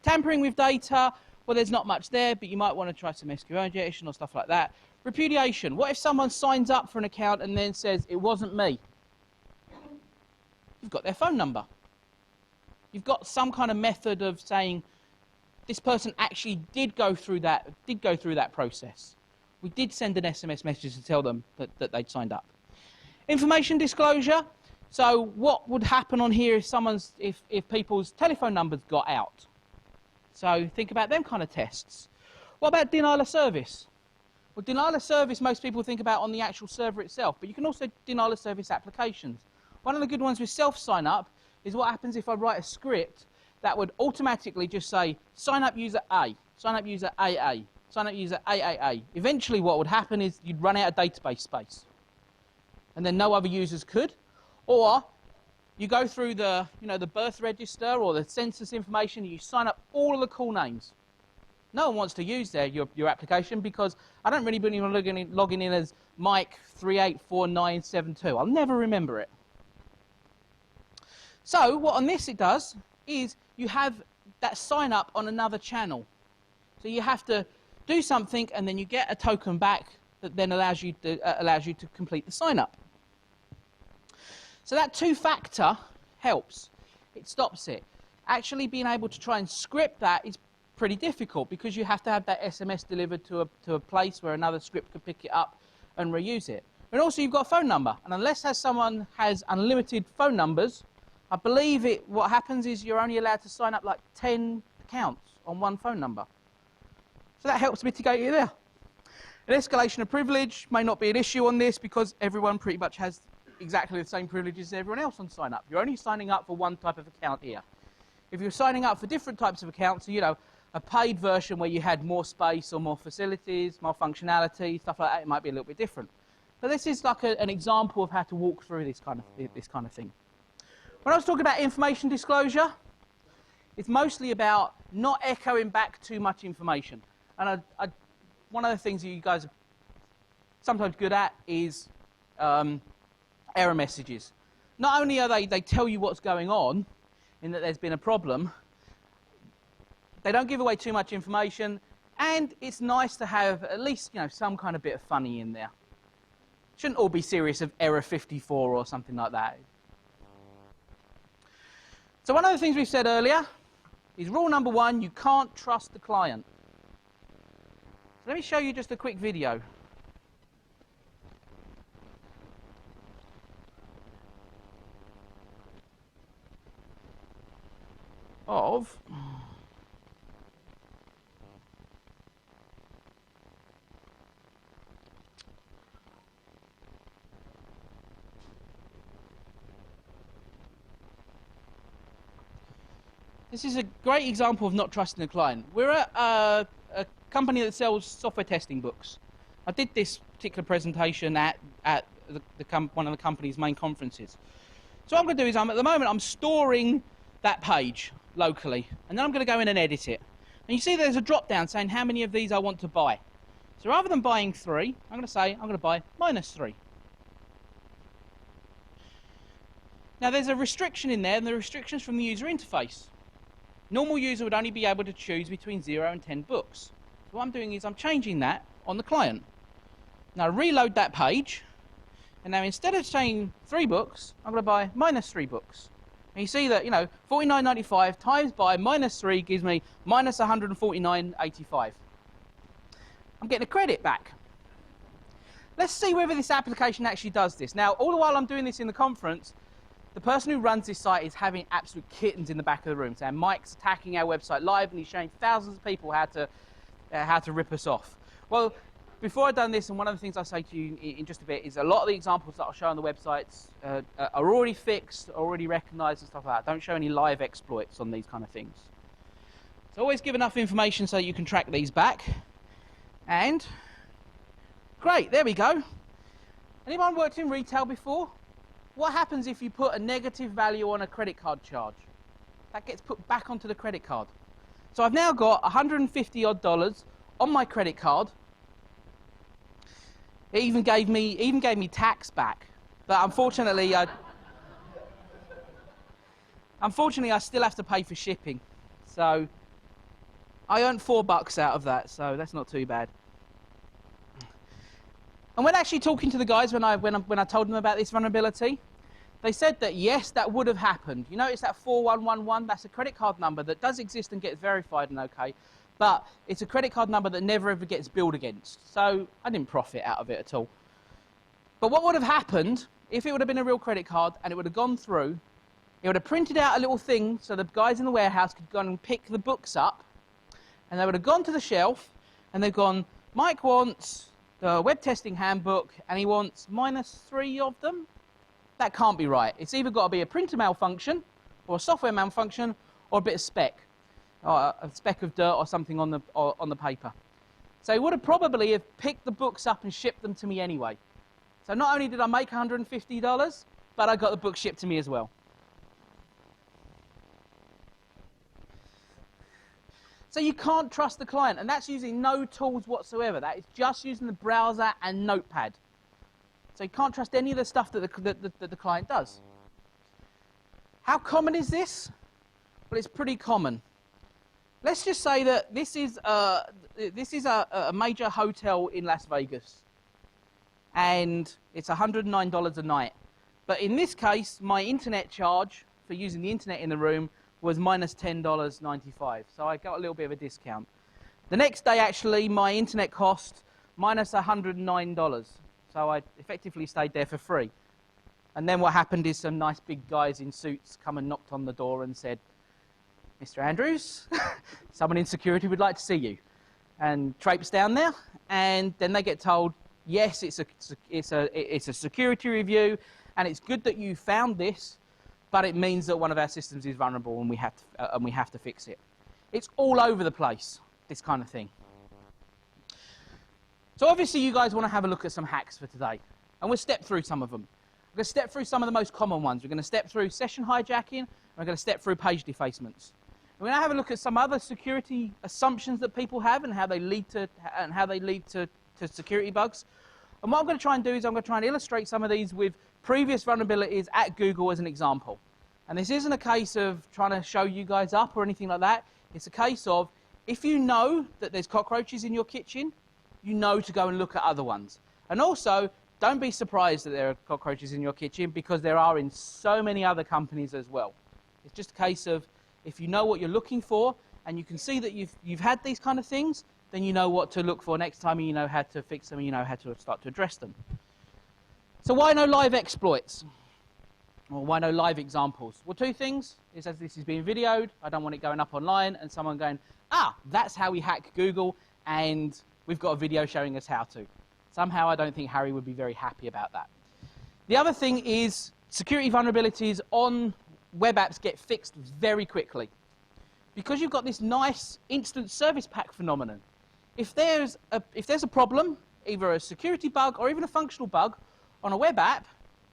Tampering with data, well, there's not much there, but you might want to try some SQL injection or stuff like that. Repudiation, what if someone signs up for an account and then says, it wasn't me? You've got their phone number. You've got some kind of method of saying, this person actually did go through that process. We did send an SMS message to tell them that they'd signed up. Information disclosure. So what would happen on here if people's telephone numbers got out? So think about them kind of tests. What about denial of service? Well, denial of service most people think about on the actual server itself, but you can also denial of service applications. One of the good ones with self-sign up is what happens if I write a script that would automatically just say, sign up user A, sign up user AA, sign up user AAA. Eventually what would happen is you'd run out of database space. And then no other users could. Or you go through the birth register or the census information, and you sign up all of the cool names. No one wants to use your application because I don't really believe in logging in as Mike384972. I'll never remember it. So what on this it does is you have that sign up on another channel. So you have to do something and then you get a token back that then allows you to complete the sign up. So that two-factor helps. It stops it. Actually being able to try and script that is pretty difficult because you have to have that SMS delivered to a place where another script could pick it up and reuse it. And also you've got a phone number, and unless someone has unlimited phone numbers, I believe what happens is you're only allowed to sign up like 10 accounts on one phone number. So that helps mitigate it there. An escalation of privilege may not be an issue on this because everyone pretty much has exactly the same privileges as everyone else on sign up. You're only signing up for one type of account here. If you're signing up for different types of accounts, you know, a paid version where you had more space or more facilities, more functionality, stuff like that, it might be a little bit different. But this is like an example of how to walk through this kind of thing. When I was talking about information disclosure, it's mostly about not echoing back too much information. And one of the things that you guys are sometimes good at is error messages. Not only are they tell you what's going on, in that there's been a problem, they don't give away too much information, and it's nice to have at least, you know, some kind of bit of funny in there. Shouldn't all be serious of error 54 or something like that. So one of the things we said earlier is rule number 1, you can't trust the client. So let me show you just a quick video. Of this is a great example of not trusting the client. We're at a company that sells software testing books. I did this particular presentation at one of the company's main conferences. So what I'm going to do is at the moment I'm storing that page locally, and then I'm going to go in and edit it. And you see there's a drop down saying how many of these I want to buy. So rather than buying 3, I'm going to say I'm going to buy -3. Now there's a restriction in there, and the restriction's from the user interface. Normal user would only be able to choose between 0 and 10 books. So what I'm doing is I'm changing that on the client. Now reload that page, and now instead of saying 3 books, I'm going to buy -3 books. And you see that, you know, $49.95 times by -3 gives me -149.85. I'm getting a credit back. Let's see whether this application actually does this. Now, all the while I'm doing this in the conference, the person who runs this site is having absolute kittens in the back of the room, saying Mike's attacking our website live and he's showing thousands of people how to rip us off. Well, before I've done this, and one of the things I'll say to you in just a bit is a lot of the examples that I'll show on the websites are already fixed, already recognized and stuff like that. Don't show any live exploits on these kind of things. So always give enough information so you can track these back. And great, there we go. Anyone worked in retail before? What happens if you put a negative value on a credit card charge? That gets put back onto the credit card. So I've now got $150 odd on my credit card. It even gave me tax back, but unfortunately I still have to pay for shipping. So I earned $4 out of that, so that's not too bad. And when actually talking to the guys when I told them about this vulnerability, they said that yes, that would have happened. You notice that 4111? That's a credit card number that does exist and gets verified and okay, but it's a credit card number that never ever gets billed against. So I didn't profit out of it at all. But what would have happened if it would have been a real credit card and it would have gone through, it would have printed out a little thing so the guys in the warehouse could go and pick the books up, and they would have gone to the shelf and they've gone, Mike wants the web testing handbook and he wants -3 of them. That can't be right. It's either got to be a printer malfunction or a software malfunction or a bit of spec, or a speck of dirt or something on the paper. So he would have probably have picked the books up and shipped them to me anyway. So not only did I make $150, but I got the book shipped to me as well. So you can't trust the client, and that's using no tools whatsoever. That is just using the browser and Notepad. So you can't trust any of the stuff that the client does. How common is this? Well, it's pretty common. Let's just say that this is a major hotel in Las Vegas, and it's $109 a night. But in this case, my internet charge for using the internet in the room was -$10.95, so I got a little bit of a discount. The next day, actually, my internet cost -$109. So I effectively stayed there for free. And then what happened is some nice big guys in suits come and knocked on the door and said, "Mr. Andrews, someone in security would like to see you." And traipse down there, and then they get told, "Yes, it's a security review, and it's good that you found this, but it means that one of our systems is vulnerable, and we have to fix it." It's all over the place, this kind of thing. So obviously, you guys want to have a look at some hacks for today, and we'll step through some of them. We're going to step through some of the most common ones. We're going to step through session hijacking, and we're going to step through page defacements. We're going to have a look at some other security assumptions that people have and how they lead to security bugs. And what I'm going to try and do is I'm going to try and illustrate some of these with previous vulnerabilities at Google as an example. And this isn't a case of trying to show you guys up or anything like that. It's a case of, if you know that there's cockroaches in your kitchen, you know to go and look at other ones. And also, don't be surprised that there are cockroaches in your kitchen, because there are in so many other companies as well. It's just a case of, if you know what you're looking for and you can see that you've had these kind of things, then you know what to look for next time, and you know how to fix them, and you know how to start to address them. So why no live exploits? Or why no live examples? Well, two things is, as this is being videoed, I don't want it going up online and someone going, "Ah, that's how we hack Google, and we've got a video showing us how to." Somehow I don't think Harry would be very happy about that. The other thing is, security vulnerabilities on web apps get fixed very quickly. Because you've got this nice instant service pack phenomenon. If there's a problem, either a security bug or even a functional bug on a web app,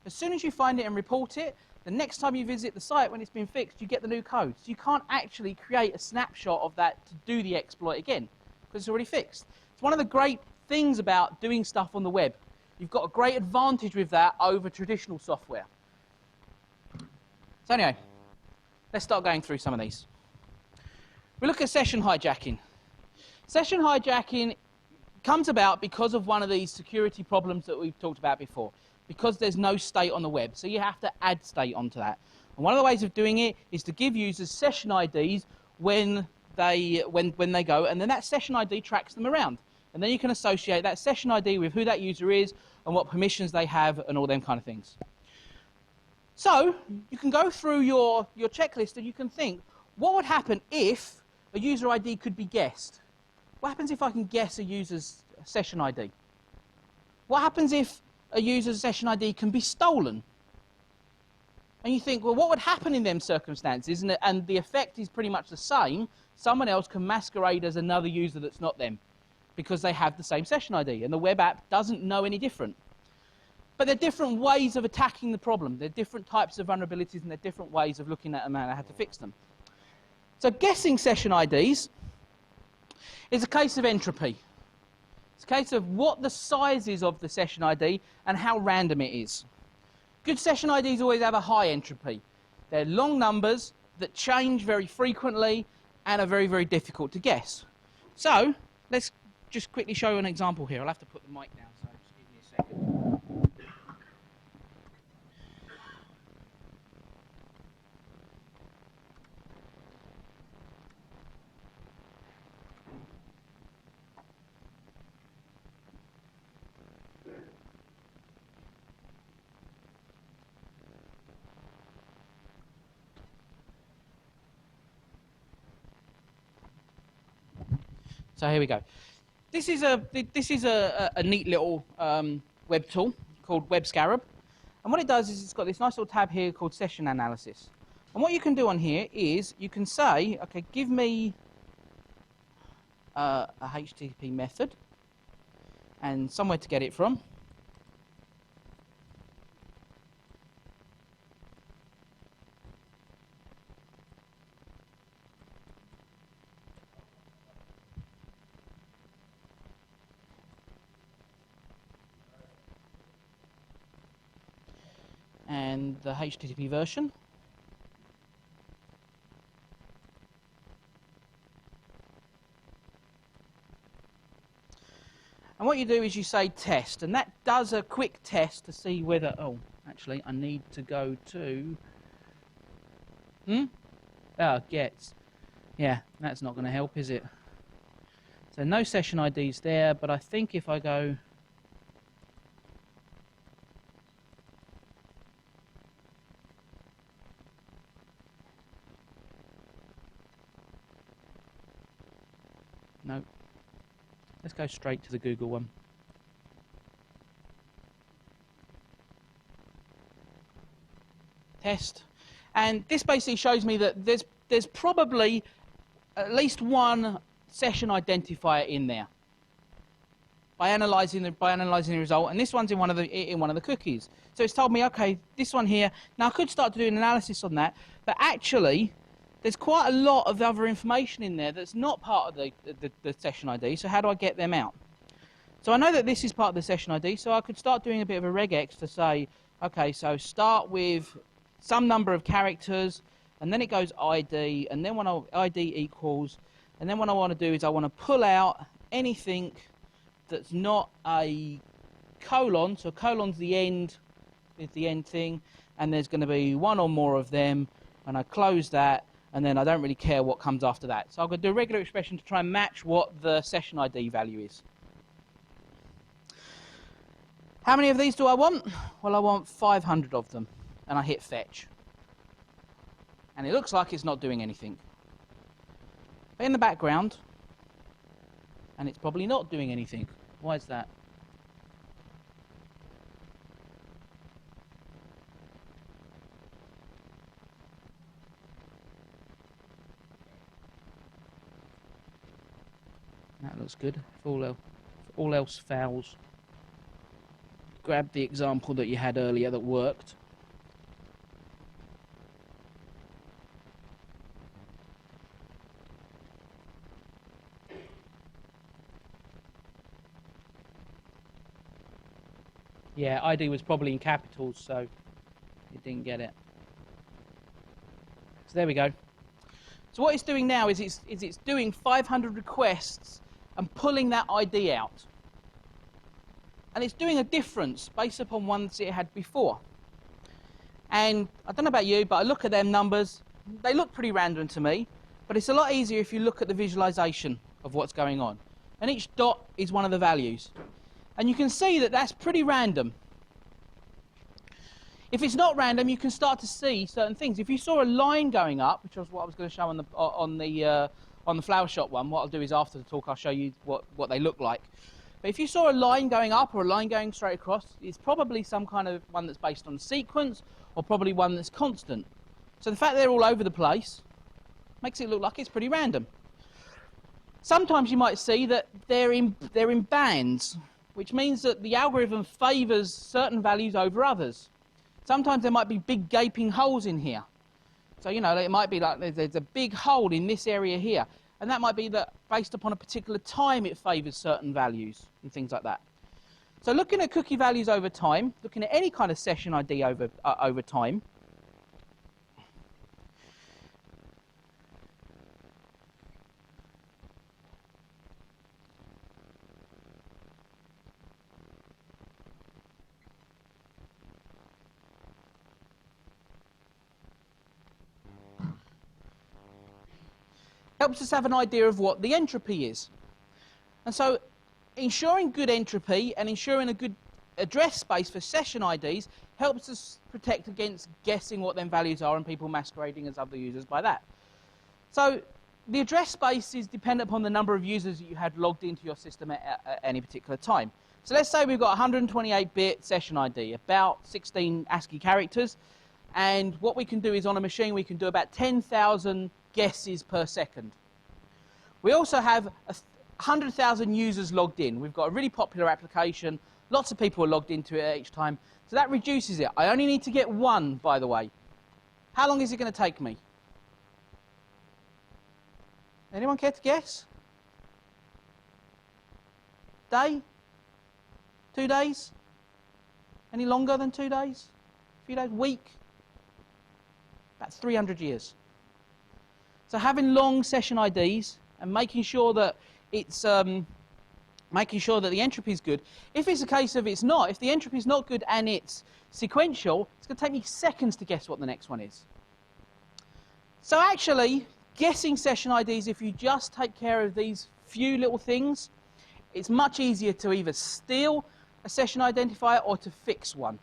as soon as you find it and report it, the next time you visit the site when it's been fixed, you get the new code. So you can't actually create a snapshot of that to do the exploit again, because it's already fixed. It's one of the great things about doing stuff on the web. You've got a great advantage with that over traditional software. So anyway, let's start going through some of these. We look at session hijacking. Session hijacking comes about because of one of these security problems that we've talked about before, because there's no state on the web, so you have to add state onto that. And one of the ways of doing it is to give users session IDs when they go, and then that session ID tracks them around. And then you can associate that session ID with who that user is and what permissions they have and all them kind of things. So you can go through your checklist and you can think, what would happen if a user ID could be guessed? What happens if I can guess a user's session ID? What happens if a user's session ID can be stolen? And you think, well, what would happen in them circumstances? And the effect is pretty much the same. Someone else can masquerade as another user that's not them, because they have the same session ID, and the web app doesn't know any different. But there are different ways of attacking the problem. There are different types of vulnerabilities, and there are different ways of looking at them and how to fix them. So guessing session IDs is a case of entropy. It's a case of what the size is of the session ID and how random it is. Good session IDs always have a high entropy. They're long numbers that change very frequently and are very, very difficult to guess. So let's just quickly show you an example here. I'll have to put the mic down, so just give me a second. So here we go. This is a neat little web tool called Web Scarab. And what it does is it's got this nice little tab here called Session Analysis. And what you can do on here is you can say, okay, give me a HTTP method and somewhere to get it from. And the HTTP version. And what you do is you say test, and that does a quick test to see whether, oh, actually I need to go to, gets. Yeah, that's not going to help, is it? So no session IDs there, but I think if I go No. Let's go straight to the Google one. Test. And this basically shows me that there's probably at least one session identifier in there by analysing the result, and this one's in one of the cookies. So it's told me, okay, this one here. Now I could start to do an analysis on that, but actually there's quite a lot of other information in there that's not part of the session ID. So how do I get them out? So I know that this is part of the session ID, so I could start doing a bit of a regex to say, okay, so start with some number of characters, and then it goes ID, and then when ID equals, and then what I want to do is I want to pull out anything that's not a colon. So colon's the end, is the end thing, and there's going to be one or more of them, and I close that, and then I don't really care what comes after that. So I'm going to do a regular expression to try and match what the session ID value is. How many of these do I want? Well, I want 500 of them, and I hit fetch. And it looks like it's not doing anything. But in the background, and it's probably not doing anything. Why is that? That looks good. If all else fails, grab the example that you had earlier that worked. Yeah, ID was probably in capitals, so it didn't get it. So there we go. So what it's doing now is it's doing 500 requests and pulling that ID out. And it's doing a difference based upon ones it had before. And I don't know about you, but I look at them numbers, they look pretty random to me, but it's a lot easier if you look at the visualization of what's going on. And each dot is one of the values. And you can see that that's pretty random. If it's not random, you can start to see certain things. If you saw a line going up, which was what I was going to show on the flower shop one, what I'll do is after the talk I'll show you what they look like. But if you saw a line going up or a line going straight across, it's probably some kind of one that's based on sequence or probably one that's constant. So the fact they're all over the place makes it look like it's pretty random. Sometimes you might see that they're in bands, which means that the algorithm favours certain values over others. Sometimes there might be big gaping holes in here. So, you know, it might be like there's a big hole in this area here. And that might be that based upon a particular time it favours certain values and things like that. So looking at cookie values over time, looking at any kind of session ID over time, helps us have an idea of what the entropy is. And so ensuring good entropy and ensuring a good address space for session IDs helps us protect against guessing what them values are and people masquerading as other users by that. So the address space is dependent upon the number of users that you had logged into your system at any particular time. So let's say we've got 128-bit session ID, about 16 ASCII characters, and what we can do is on a machine we can do about 10,000 guesses per second. We also have 100,000 users logged in. We've got a really popular application. Lots of people are logged into it each time. So that reduces it. I only need to get one, by the way. How long is it going to take me? Anyone care to guess? Day? 2 days? Any longer than 2 days? A few days? Week? About 300 years. So having long session IDs and making sure that it's making sure that the entropy is good. If it's a case of it's not, if the entropy is not good and it's sequential, it's going to take me seconds to guess what the next one is. So actually, guessing session IDs, if you just take care of these few little things, it's much easier to either steal a session identifier or to fix one.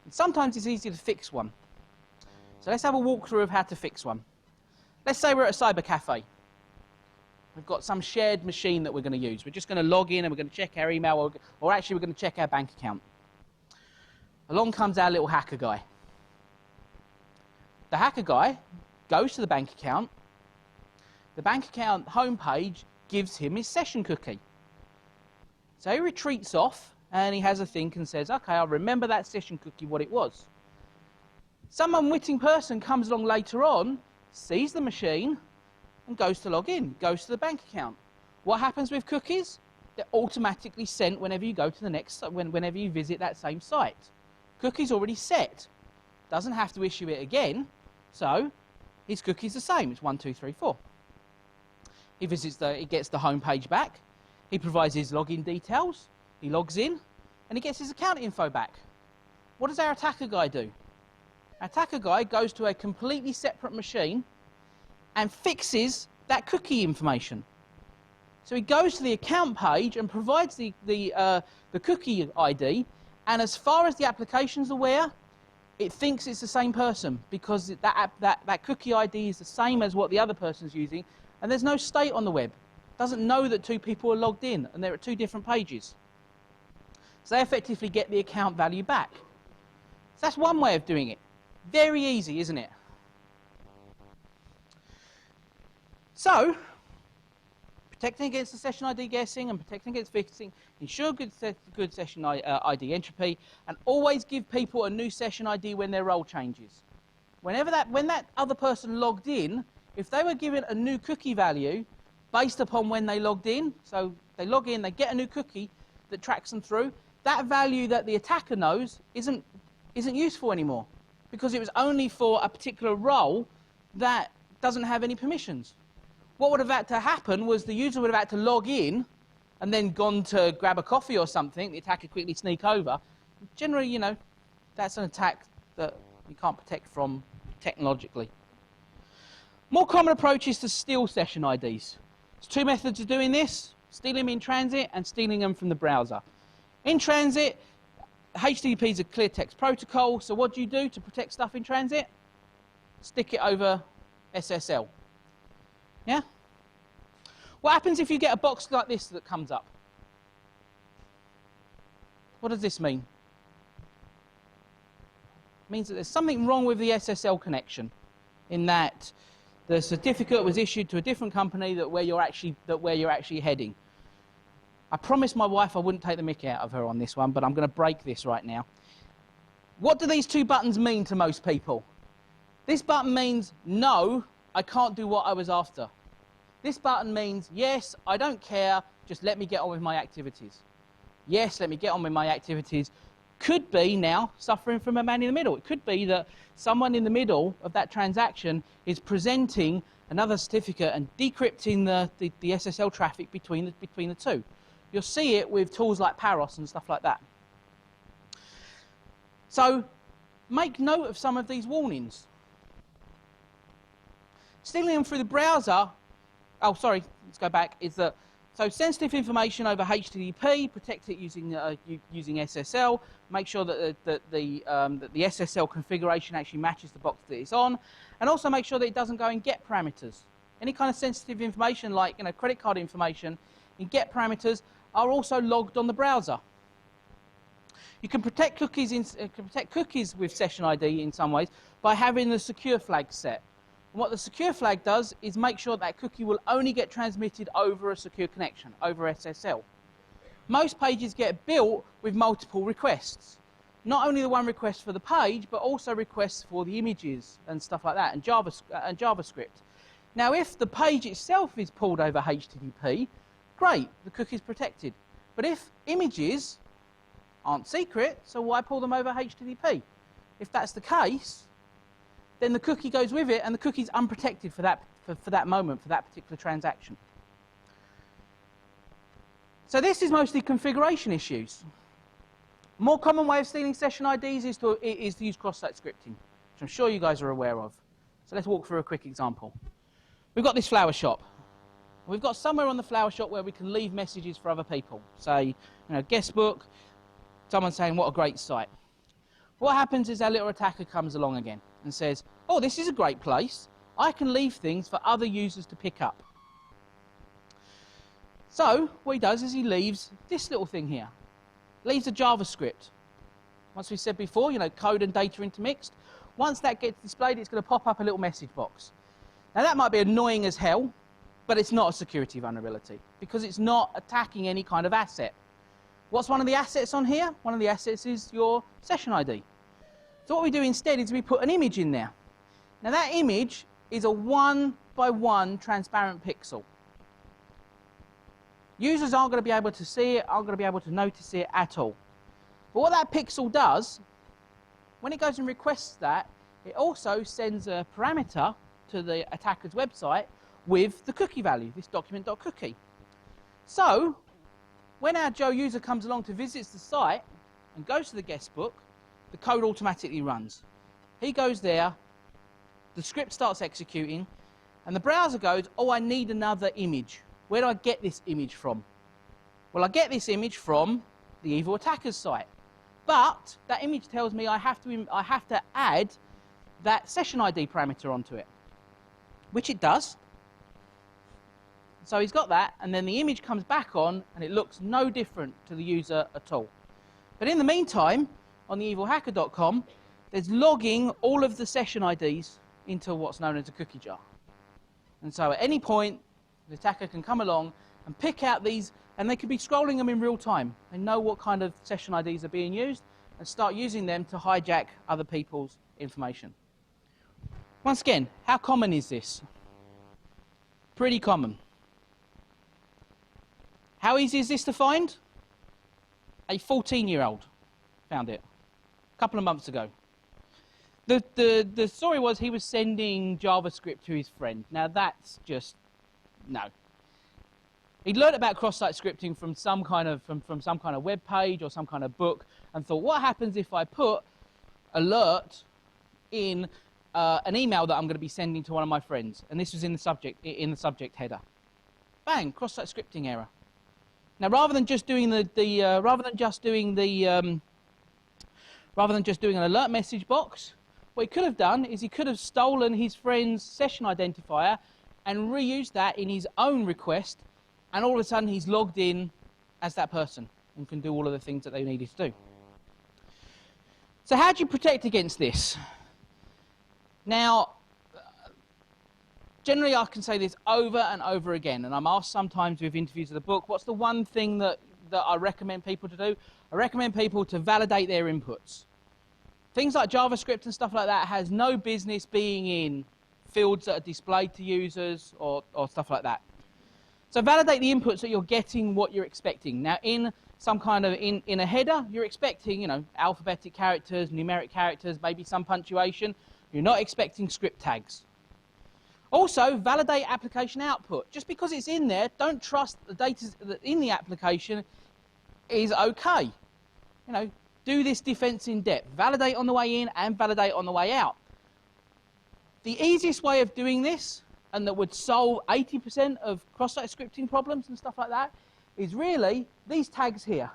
And sometimes it's easier to fix one. So let's have a walkthrough of how to fix one. Let's say we're at a cyber cafe. We've got some shared machine that we're going to use. We're just going to log in and we're going to check our email, or actually we're going to check our bank account. Along comes our little hacker guy. The hacker guy goes to the bank account. The bank account homepage gives him his session cookie. So he retreats off and he has a think and says, okay, I'll remember that session cookie, what it was. Some unwitting person comes along later on, sees the machine, and goes to log in, goes to the bank account. What happens with cookies? They're automatically sent whenever you go to the next, whenever you visit that same site. Cookie's already set. Doesn't have to issue it again, so his cookie's the same. It's 1, 2, 3, 4. He gets the home page back. He provides his login details. He logs in, and he gets his account info back. What does our attacker guy do? Our attacker guy goes to a completely separate machine and fixes that cookie information. So he goes to the account page and provides the cookie ID, and as far as the application's aware, it thinks it's the same person because that cookie ID is the same as what the other person's using, and there's no state on the web. It doesn't know that two people are logged in and they're at two different pages. So they effectively get the account value back. So that's one way of doing it. Very easy, isn't it? So, protecting against the session ID guessing and protecting against fixing, ensure good session ID entropy, and always give people a new session ID when their role changes. When that other person logged in, if they were given a new cookie value based upon when they logged in, so they log in, they get a new cookie that tracks them through, that value that the attacker knows isn't useful anymore because it was only for a particular role that doesn't have any permissions. What would have had to happen was the user would have had to log in and then gone to grab a coffee or something, the attacker quickly sneak over. Generally, you know, that's an attack that you can't protect from technologically. More common approach is to steal session IDs. There's two methods of doing this: stealing them in transit and stealing them from the browser. In transit, HTTP is a clear text protocol, so what do you do to protect stuff in transit? Stick it over SSL. Yeah? What happens if you get a box like this that comes up? What does this mean? It means that there's something wrong with the SSL connection, in that the certificate was issued to a different company that where you're actually heading. I promised my wife I wouldn't take the mick out of her on this one, but I'm going to break this right now. What do these two buttons mean to most people? This button means, no, I can't do what I was after. This button means, yes, I don't care, just let me get on with my activities. Yes, let me get on with my activities. Could be now suffering from a man in the middle. It could be that someone in the middle of that transaction is presenting another certificate and decrypting the SSL traffic between the two. You'll see it with tools like Paros and stuff like that. So make note of some of these warnings. Stealing them through the browser, oh sorry, let's go back, is that so sensitive information over HTTP, protect it using SSL, make sure that the SSL configuration actually matches the box that it's on, and also make sure that it doesn't go in get parameters. Any kind of sensitive information like credit card information in get parameters are also logged on the browser. You can protect cookies with session ID in some ways by having the secure flag set. And what the secure flag does is make sure that cookie will only get transmitted over a secure connection, over SSL. Most pages get built with multiple requests. Not only the one request for the page, but also requests for the images and stuff like that, and JavaScript. Now, if the page itself is pulled over HTTP, great, the cookie's protected. But if images aren't secret, so why pull them over HTTP? If that's the case, then the cookie goes with it, and the cookie's unprotected for that moment, for that particular transaction. So this is mostly configuration issues. A more common way of stealing session IDs is to use cross-site scripting, which I'm sure you guys are aware of. So let's walk through a quick example. We've got this flower shop. We've got somewhere on the flower shop where we can leave messages for other people. Say, guest book, someone saying, what a great site. What happens is our little attacker comes along again and says, oh, this is a great place. I can leave things for other users to pick up. So what he does is he leaves this little thing here, leaves a JavaScript. Once we said before, you know, code and data intermixed. Once that gets displayed, it's going to pop up a little message box. Now that might be annoying as hell, but it's not a security vulnerability because it's not attacking any kind of asset. What's one of the assets on here? One of the assets is your session ID. So what we do instead is we put an image in there. Now that image is a 1-by-1 transparent pixel. Users aren't going to be able to see it, aren't going to be able to notice it at all. But what that pixel does, when it goes and requests that, it also sends a parameter to the attacker's website with the cookie value, this document.cookie. So, when our Joe user comes along to visit the site and goes to the guest book, the code automatically runs. He goes there, the script starts executing, and the browser goes, oh, I need another image. Where do I get this image from? Well, I get this image from the evil attacker's site. But that image tells me I have to add that session ID parameter onto it, which it does. So he's got that, and then the image comes back on, and it looks no different to the user at all. But in the meantime, on the evilhacker.com, there's logging all of the session IDs into what's known as a cookie jar. And so at any point, the attacker can come along and pick out these, and they could be scrolling them in real time. They know what kind of session IDs are being used and start using them to hijack other people's information. Once again, how common is this? Pretty common. How easy is this to find? A 14-year-old found it a couple of months ago. The story was he was sending JavaScript to his friend. Now that's just, no. He'd learned about cross-site scripting from some kind of web page or some kind of book, and thought, what happens if I put alert in an email that I'm going to be sending to one of my friends? And this was in the subject header. Bang! Cross-site scripting error. Now, rather than just doing an alert message box, what he could have done is he could have stolen his friend's session identifier and reused that in his own request, and all of a sudden he's logged in as that person and can do all of the things that they needed to do. So how do you protect against this? Now, generally I can say this over and over again, and I'm asked sometimes with interviews of the book, what's the one thing that I recommend people to do? I recommend people to validate their inputs. Things like JavaScript and stuff like that has no business being in fields that are displayed to users or stuff like that. So validate the inputs that you're getting what you're expecting. Now in some kind of, in a header, you're expecting, you know, alphabetic characters, numeric characters, maybe some punctuation. You're not expecting script tags. Also, validate application output. Just because it's in there, don't trust the data in the application is okay. You know, do this defense in depth. Validate on the way in and validate on the way out. The easiest way of doing this, and that would solve 80% of cross-site scripting problems and stuff like that, is really these tags here.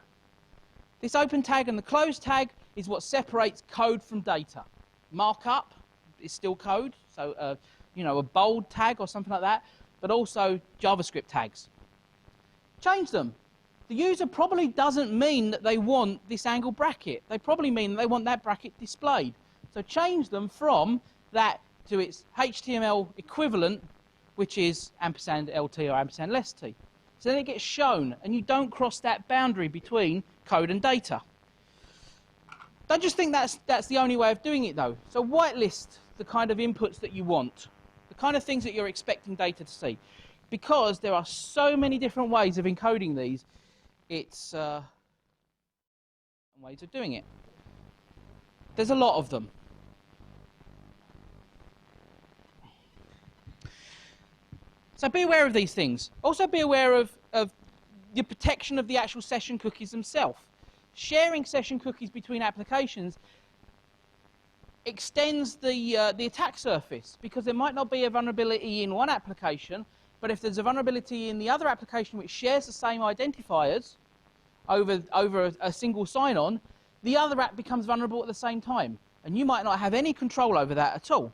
This open tag and the close tag is what separates code from data. Markup is still code, so you know, a bold tag or something like that, but also JavaScript tags. Change them. The user probably doesn't mean that they want this angle bracket. They probably mean that they want that bracket displayed. So change them from that to its HTML equivalent, which is ampersand LT or ampersand less T. So then it gets shown, and you don't cross that boundary between code and data. Don't just think that's the only way of doing it, though. So whitelist the kind of inputs that you want, the kind of things that you're expecting data to see. Because there are so many different ways of encoding these, it's ways of doing it. There's a lot of them. So be aware of these things. Also be aware of the protection of the actual session cookies themselves. Sharing session cookies between applications extends the attack surface, because there might not be a vulnerability in one application, but if there's a vulnerability in the other application which shares the same identifiers over a single sign-on, the other app becomes vulnerable at the same time, and you might not have any control over that at all.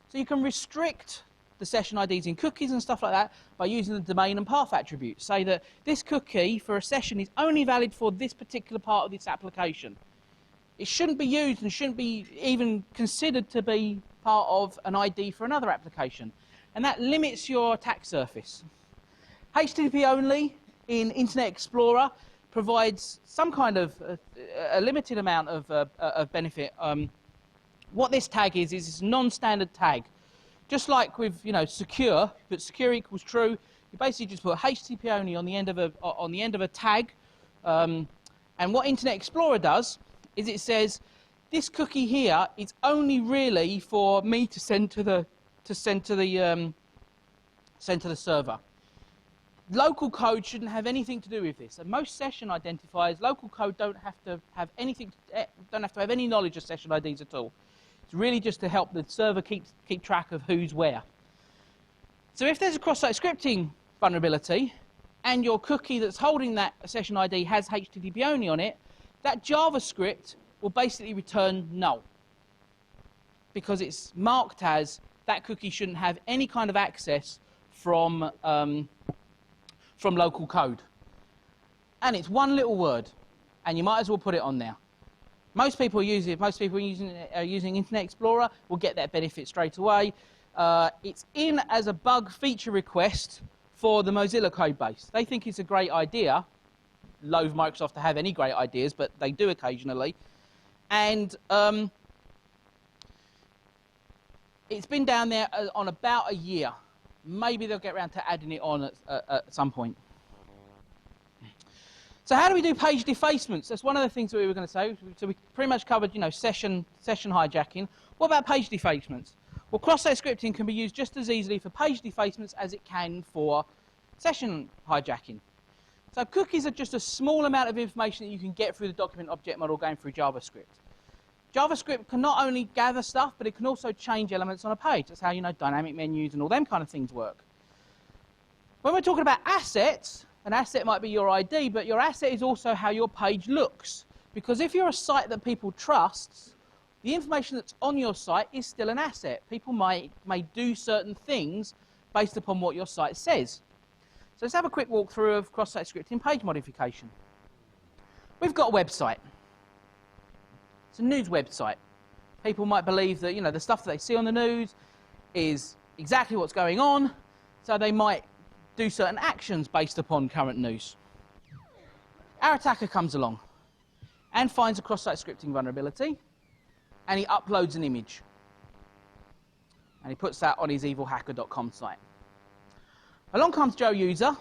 So you can restrict the session IDs in cookies and stuff like that by using the domain and path attributes. Say that this cookie for a session is only valid for this particular part of this application. It shouldn't be used and shouldn't be even considered to be part of an ID for another application. And that limits your attack surface. HTTP only in Internet Explorer provides some kind of a limited amount of benefit. What this tag is it's a non-standard tag. Just like with secure, but secure equals true, you basically just put HTTP only on the end of a tag. And what Internet Explorer does is it says this cookie here is only really for me to send to the server. Local code shouldn't have anything to do with this, and most session identifiers, local code don't have to have any knowledge of session IDs at all. It's really just to help the server keep track of who's where. So if there's a cross-site scripting vulnerability, and your cookie that's holding that session ID has HTTP only on it, that JavaScript will basically return null, because it's marked as that cookie shouldn't have any kind of access from local code. And it's one little word, and you might as well put it on there. Most people use it. Most people using Internet Explorer will get that benefit straight away. It's in as a bug feature request for the Mozilla code base. They think it's a great idea. Loathe Microsoft to have any great ideas, but they do occasionally. And it's been down there on about a year. Maybe they'll get around to adding it on at some point. So how do we do page defacements? That's one of the things that we were going to say. So we pretty much covered, session hijacking. What about page defacements? Well, cross-site scripting can be used just as easily for page defacements as it can for session hijacking. So cookies are just a small amount of information that you can get through the document object model going through JavaScript. JavaScript can not only gather stuff, but it can also change elements on a page. That's how, dynamic menus and all them kind of things work. When we're talking about assets, an asset might be your ID, but your asset is also how your page looks. Because if you're a site that people trust, the information that's on your site is still an asset. People may do certain things based upon what your site says. So let's have a quick walkthrough of cross-site scripting page modification. We've got a website. It's a news website. People might believe that, the stuff that they see on the news is exactly what's going on, so they might do certain actions based upon current news. Our attacker comes along and finds a cross-site scripting vulnerability, and he uploads an image. And he puts that on his evilhacker.com site. Along comes Joe User,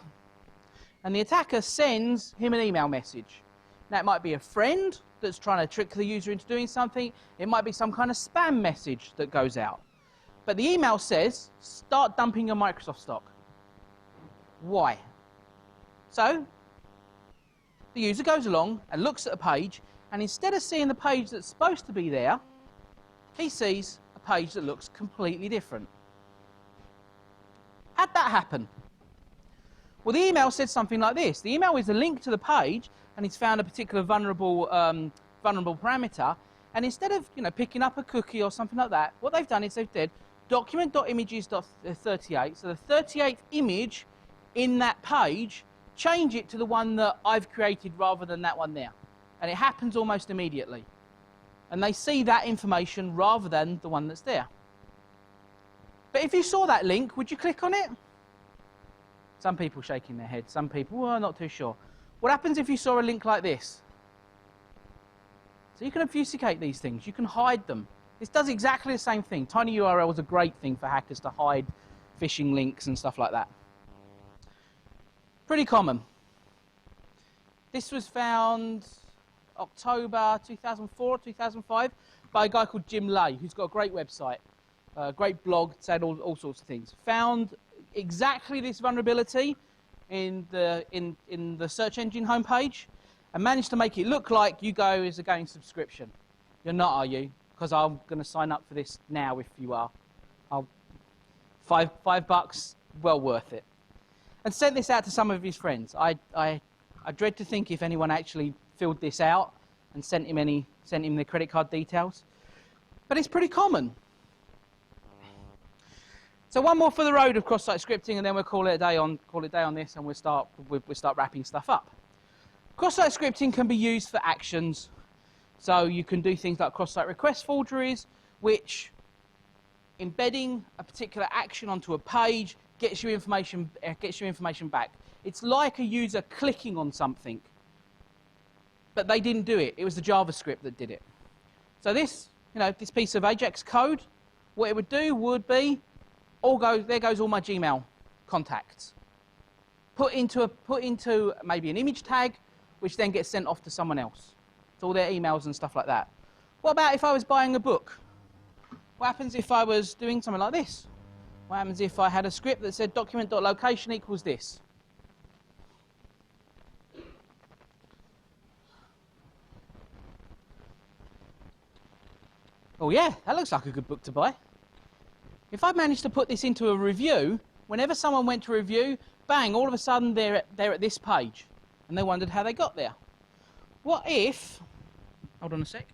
and the attacker sends him an email message. Now, it might be a friend that's trying to trick the user into doing something. It might be some kind of spam message that goes out. But the email says, start dumping your Microsoft stock. Why? So, the user goes along and looks at a page, and instead of seeing the page that's supposed to be there, he sees a page that looks completely different. How'd that happen? Well, the email said something like this. The email is a link to the page, and it's found a particular vulnerable parameter, and instead of picking up a cookie or something like that, what they've done is they've said document.images.38, so the 38th image in that page, change it to the one that I've created rather than that one there. And it happens almost immediately. And they see that information rather than the one that's there. But if you saw that link, would you click on it? Some people shaking their heads, some people, well, not too sure. What happens if you saw a link like this? So you can obfuscate these things, you can hide them. This does exactly the same thing. Tiny URL is a great thing for hackers to hide phishing links and stuff like that. Pretty common. This was found October 2004, 2005 by a guy called Jim Lay, who's got a great website, a great blog, said all sorts of things. Found exactly this vulnerability in the search engine homepage and managed to make it look like you go as a going subscription. You're not, are you? Because I'm going to sign up for this now if you are. $5, well worth it. And sent this out to some of his friends. I dread to think if anyone actually filled this out and sent him the credit card details. But it's pretty common. So one more for the road of cross-site scripting, and then we'll call it a day on this, and we'll start wrapping stuff up. Cross-site scripting can be used for actions, so you can do things like cross-site request forgeries, which embedding a particular action onto a page gets you information back. It's like a user clicking on something, but they didn't do it. It was the JavaScript that did it. So this piece of Ajax code, what it would do would be, there goes all my Gmail contacts. Put into maybe an image tag, which then gets sent off to someone else. It's all their emails and stuff like that. What about if I was buying a book? What happens if I was doing something like this? What happens if I had a script that said document.location equals this? Oh yeah, that looks like a good book to buy. If I managed to put this into a review, whenever someone went to review, bang, all of a sudden they're at this page, and they wondered how they got there. What if, hold on a sec.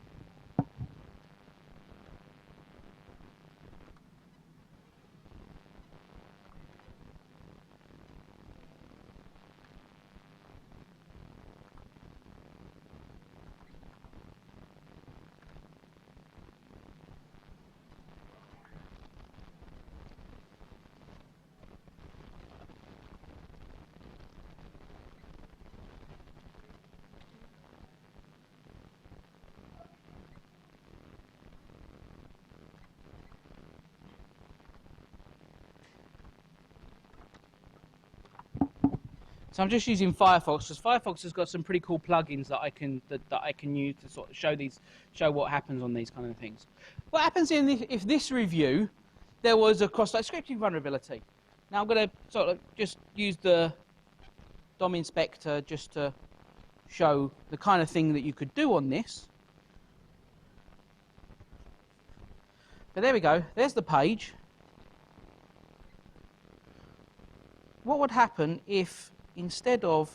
So I'm just using Firefox because Firefox has got some pretty cool plugins that I can use to sort of show what happens on these kind of things. What happens if this review there was a cross-site scripting vulnerability? Now I'm going to sort of just use the DOM inspector just to show the kind of thing that you could do on this. But there we go. There's the page. What would happen if instead of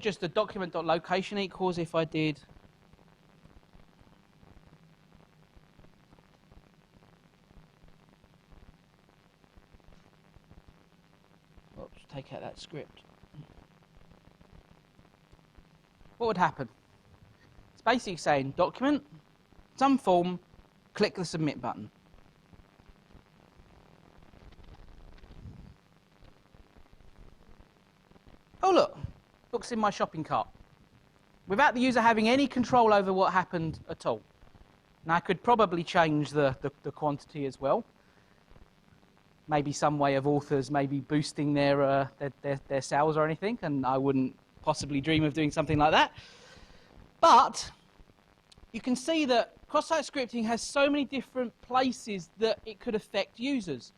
just the document.location equals, if I did take out that script, what would happen? It's basically saying document, some form, click the submit button. Oh look, book's in my shopping cart. Without the user having any control over what happened at all. Now I could probably change the quantity as well. Maybe some way of authors maybe boosting their sales or anything, and I wouldn't possibly dream of doing something like that. But you can see that cross-site scripting has so many different places that it could affect users.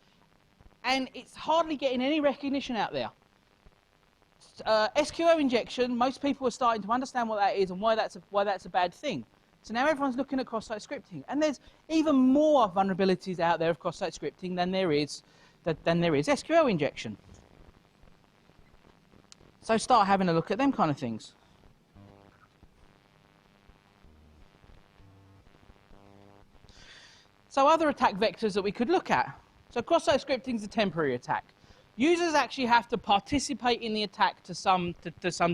And it's hardly getting any recognition out there. SQL injection, most people are starting to understand what that is and why that's a bad thing. So now everyone's looking at cross-site scripting. And there's even more vulnerabilities out there of cross-site scripting than there is SQL injection. So start having a look at them kind of things. So other attack vectors that we could look at. So cross-site scripting is a temporary attack. Users actually have to participate in the attack to some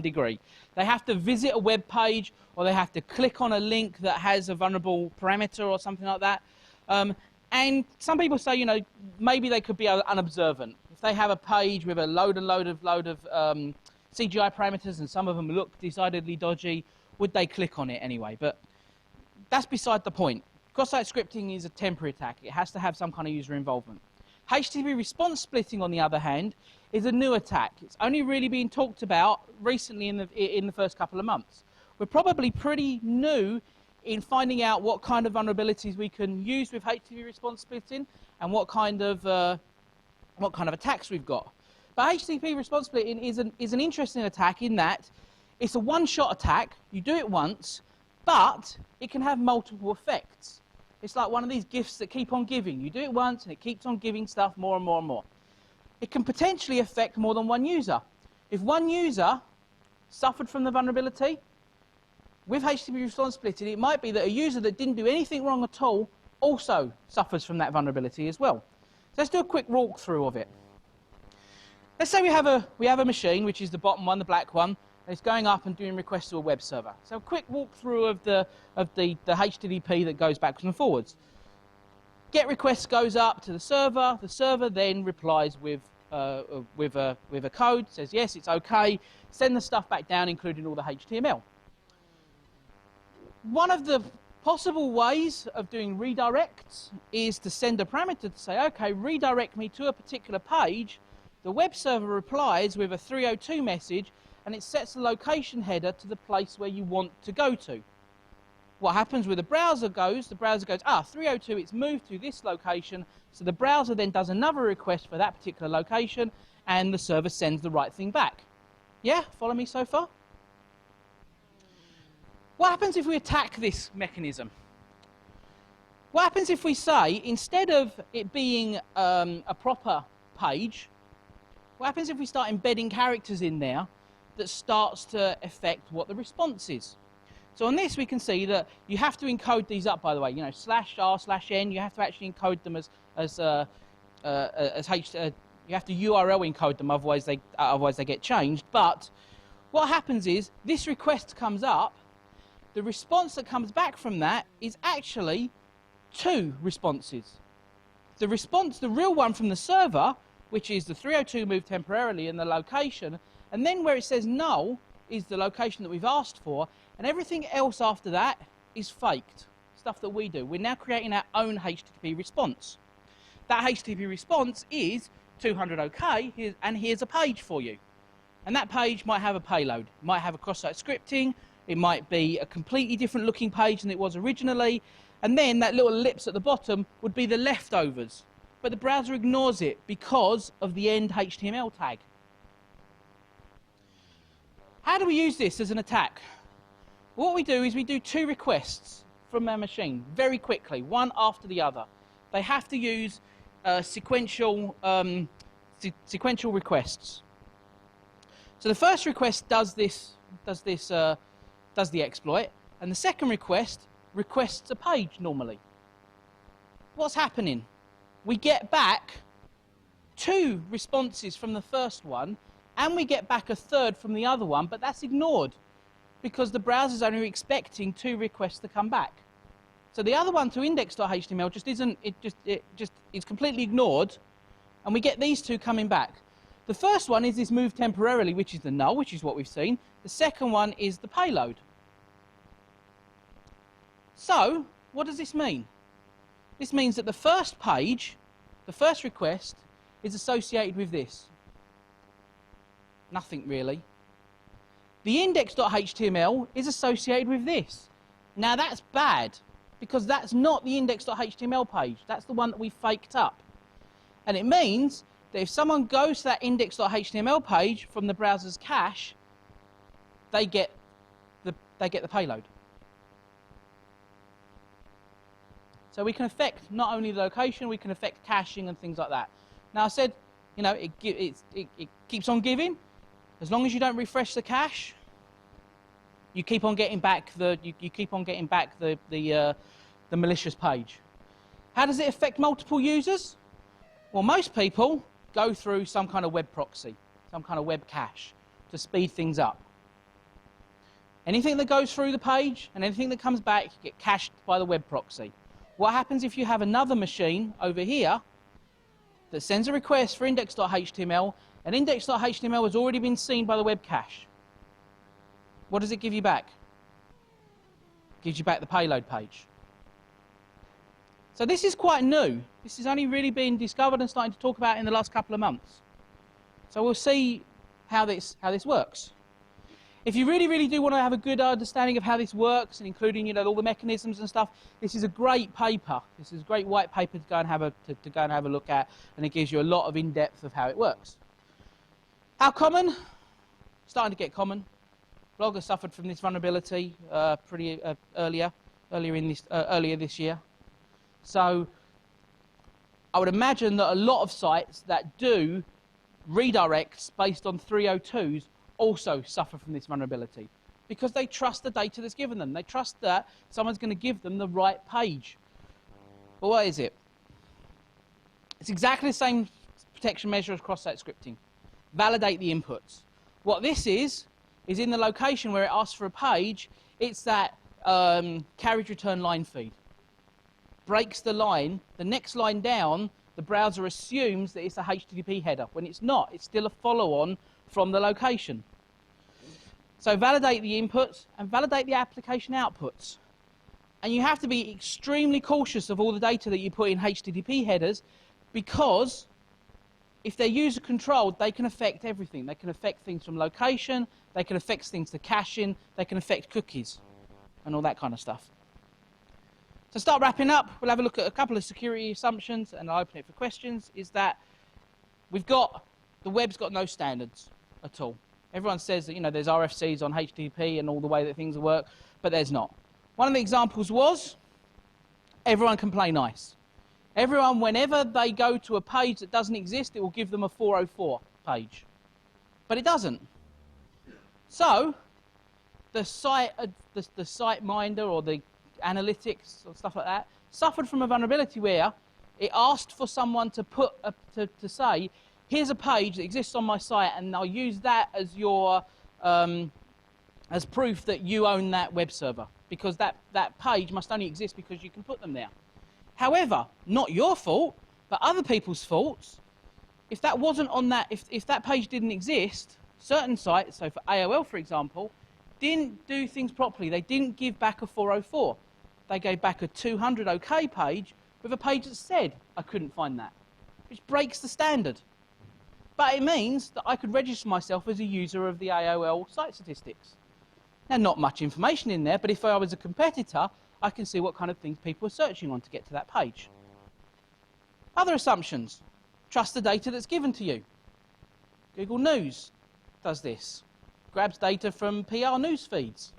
degree. They have to visit a web page, or they have to click on a link that has a vulnerable parameter or something like that. And some people say, maybe they could be unobservant. If they have a page with a load of CGI parameters and some of them look decidedly dodgy, would they click on it anyway? But that's beside the point. Cross-site scripting is a temporary attack. It has to have some kind of user involvement. HTTP response splitting, on the other hand, is a new attack. It's only really been talked about recently in the first couple of months. We're probably pretty new in finding out what kind of vulnerabilities we can use with HTTP response splitting and what kind of attacks we've got. But HTTP response splitting is an interesting attack in that it's a one-shot attack. You do it once, but it can have multiple effects. It's like one of these gifts that keep on giving. You do it once and it keeps on giving stuff more and more and more. It can potentially affect more than one user. If one user suffered from the vulnerability, with HTTP response splitting, it might be that a user that didn't do anything wrong at all also suffers from that vulnerability as well. So let's do a quick walkthrough of it. Let's say we have a machine, which is the bottom one, the black one, and it's going up and doing requests to a web server. So a quick walkthrough of the HTTP that goes backwards and forwards. Get request goes up to the server then replies with a code, says yes, it's okay, send the stuff back down, including all the HTML. One of the possible ways of doing redirects is to send a parameter to say, okay, redirect me to a particular page. The web server replies with a 302 message, and it sets the location header to the place where you want to go to. What happens with the browser goes, 302, it's moved to this location, so the browser then does another request for that particular location, and the server sends the right thing back. Yeah, follow me so far? What happens if we attack this mechanism? What happens if we say, instead of it being a proper page, what happens if we start embedding characters in there that starts to affect what the response is? So on this we can see that you have to encode these up, by the way, you know, /r/n, you have to actually encode them you have to URL encode them, otherwise they get changed. But what happens is this request comes up, the response that comes back from that is actually two responses. The response, the real one from the server, which is the 302 moved temporarily and the location, and then where it says null is the location that we've asked for, and everything else after that is faked, stuff that we do. We're now creating our own HTTP response. That HTTP response is 200 OK, and here's a page for you. And that page might have a payload, it might have a cross-site scripting, it might be a completely different looking page than it was originally, and then that little ellipse at the bottom would be the leftovers. But the browser ignores it because of the end HTML tag. How do we use this as an attack? What we do is we do two requests from our machine very quickly, one after the other. They have to use sequential requests. So the first request does the exploit, and the second request requests a page normally. What's happening? We get back two responses from the first one, and we get back a third from the other one, but that's ignored because the browser's only expecting two requests to come back. So the other one to index.html just isn't, it's completely ignored, and we get these two coming back. The first one is this move temporarily, which is the null, which is what we've seen. The second one is the payload. So, what does this mean? This means that the first page, the first request, is associated with this. Nothing really. The index.html is associated with this. Now that's bad, because that's not the index.html page. That's the one that we faked up. And it means that if someone goes to that index.html page from the browser's cache, they get the payload. So we can affect not only the location, we can affect caching and things like that. Now I said, you know, it keeps on giving. As long as you don't refresh the cache, you keep on getting back the malicious page. How does it affect multiple users? Well, most people go through some kind of web proxy, some kind of web cache to speed things up. Anything that goes through the page and anything that comes back get cached by the web proxy. What happens if you have another machine over here that sends a request for index.html, and index.html has already been seen by the web cache? What does it give you back? It gives you back the payload page. So this is quite new. This is only really being discovered and starting to talk about in the last couple of months. So we'll see how this works. If you really do want to have a good understanding of how this works, and including, you know, all the mechanisms and stuff, this is a great paper. This is a great white paper to go and have a look at, and it gives you a lot of in-depth of how it works. How common? Starting to get common. Blogger suffered from this vulnerability earlier this year. So I would imagine that a lot of sites that do redirects based on 302s also suffer from this vulnerability. because they trust the data that's given them. They trust that someone's going to give them the right page. But what is it? It's exactly the same protection measure as cross-site scripting. Validate the inputs. What this is in the location where it asks for a page, it's that carriage return line feed. Breaks the line, the next line down, the browser assumes that it's a HTTP header. When it's not, it's still a follow-on from the location. So validate the inputs and validate the application outputs. And you have to be extremely cautious of all the data that you put in HTTP headers, because if they're user controlled, they can affect everything. They can affect things from location, they can affect things to caching, they can affect cookies and all that kind of stuff. To start wrapping up, we'll have a look at a couple of security assumptions, and I'll open it for questions. Is that the web's got no standards at all. Everyone says that, you know, there's RFCs on HTTP and all the way that things work, but there's not. One of the examples was everyone can play nice. Everyone, whenever they go to a page that doesn't exist, it will give them a 404 page. But it doesn't. So the site minder or the analytics or stuff like that suffered from a vulnerability where it asked for someone to put to say, here's a page that exists on my site, and I'll use that as your as proof that you own that web server, because that page must only exist because you can put them there. However, not your fault, but other people's faults. If that wasn't on that, if that page didn't exist, certain sites, so for AOL for example, didn't do things properly. They didn't give back a 404. They gave back a 200 OK page with a page that said I couldn't find that, which breaks the standard. But it means that I could register myself as a user of the AOL site statistics. Now, not much information in there, but if I was a competitor, I can see what kind of things people are searching on to get to that page. Other assumptions. Trust the data that's given to you. Google News does this. Grabs data from PR news feeds.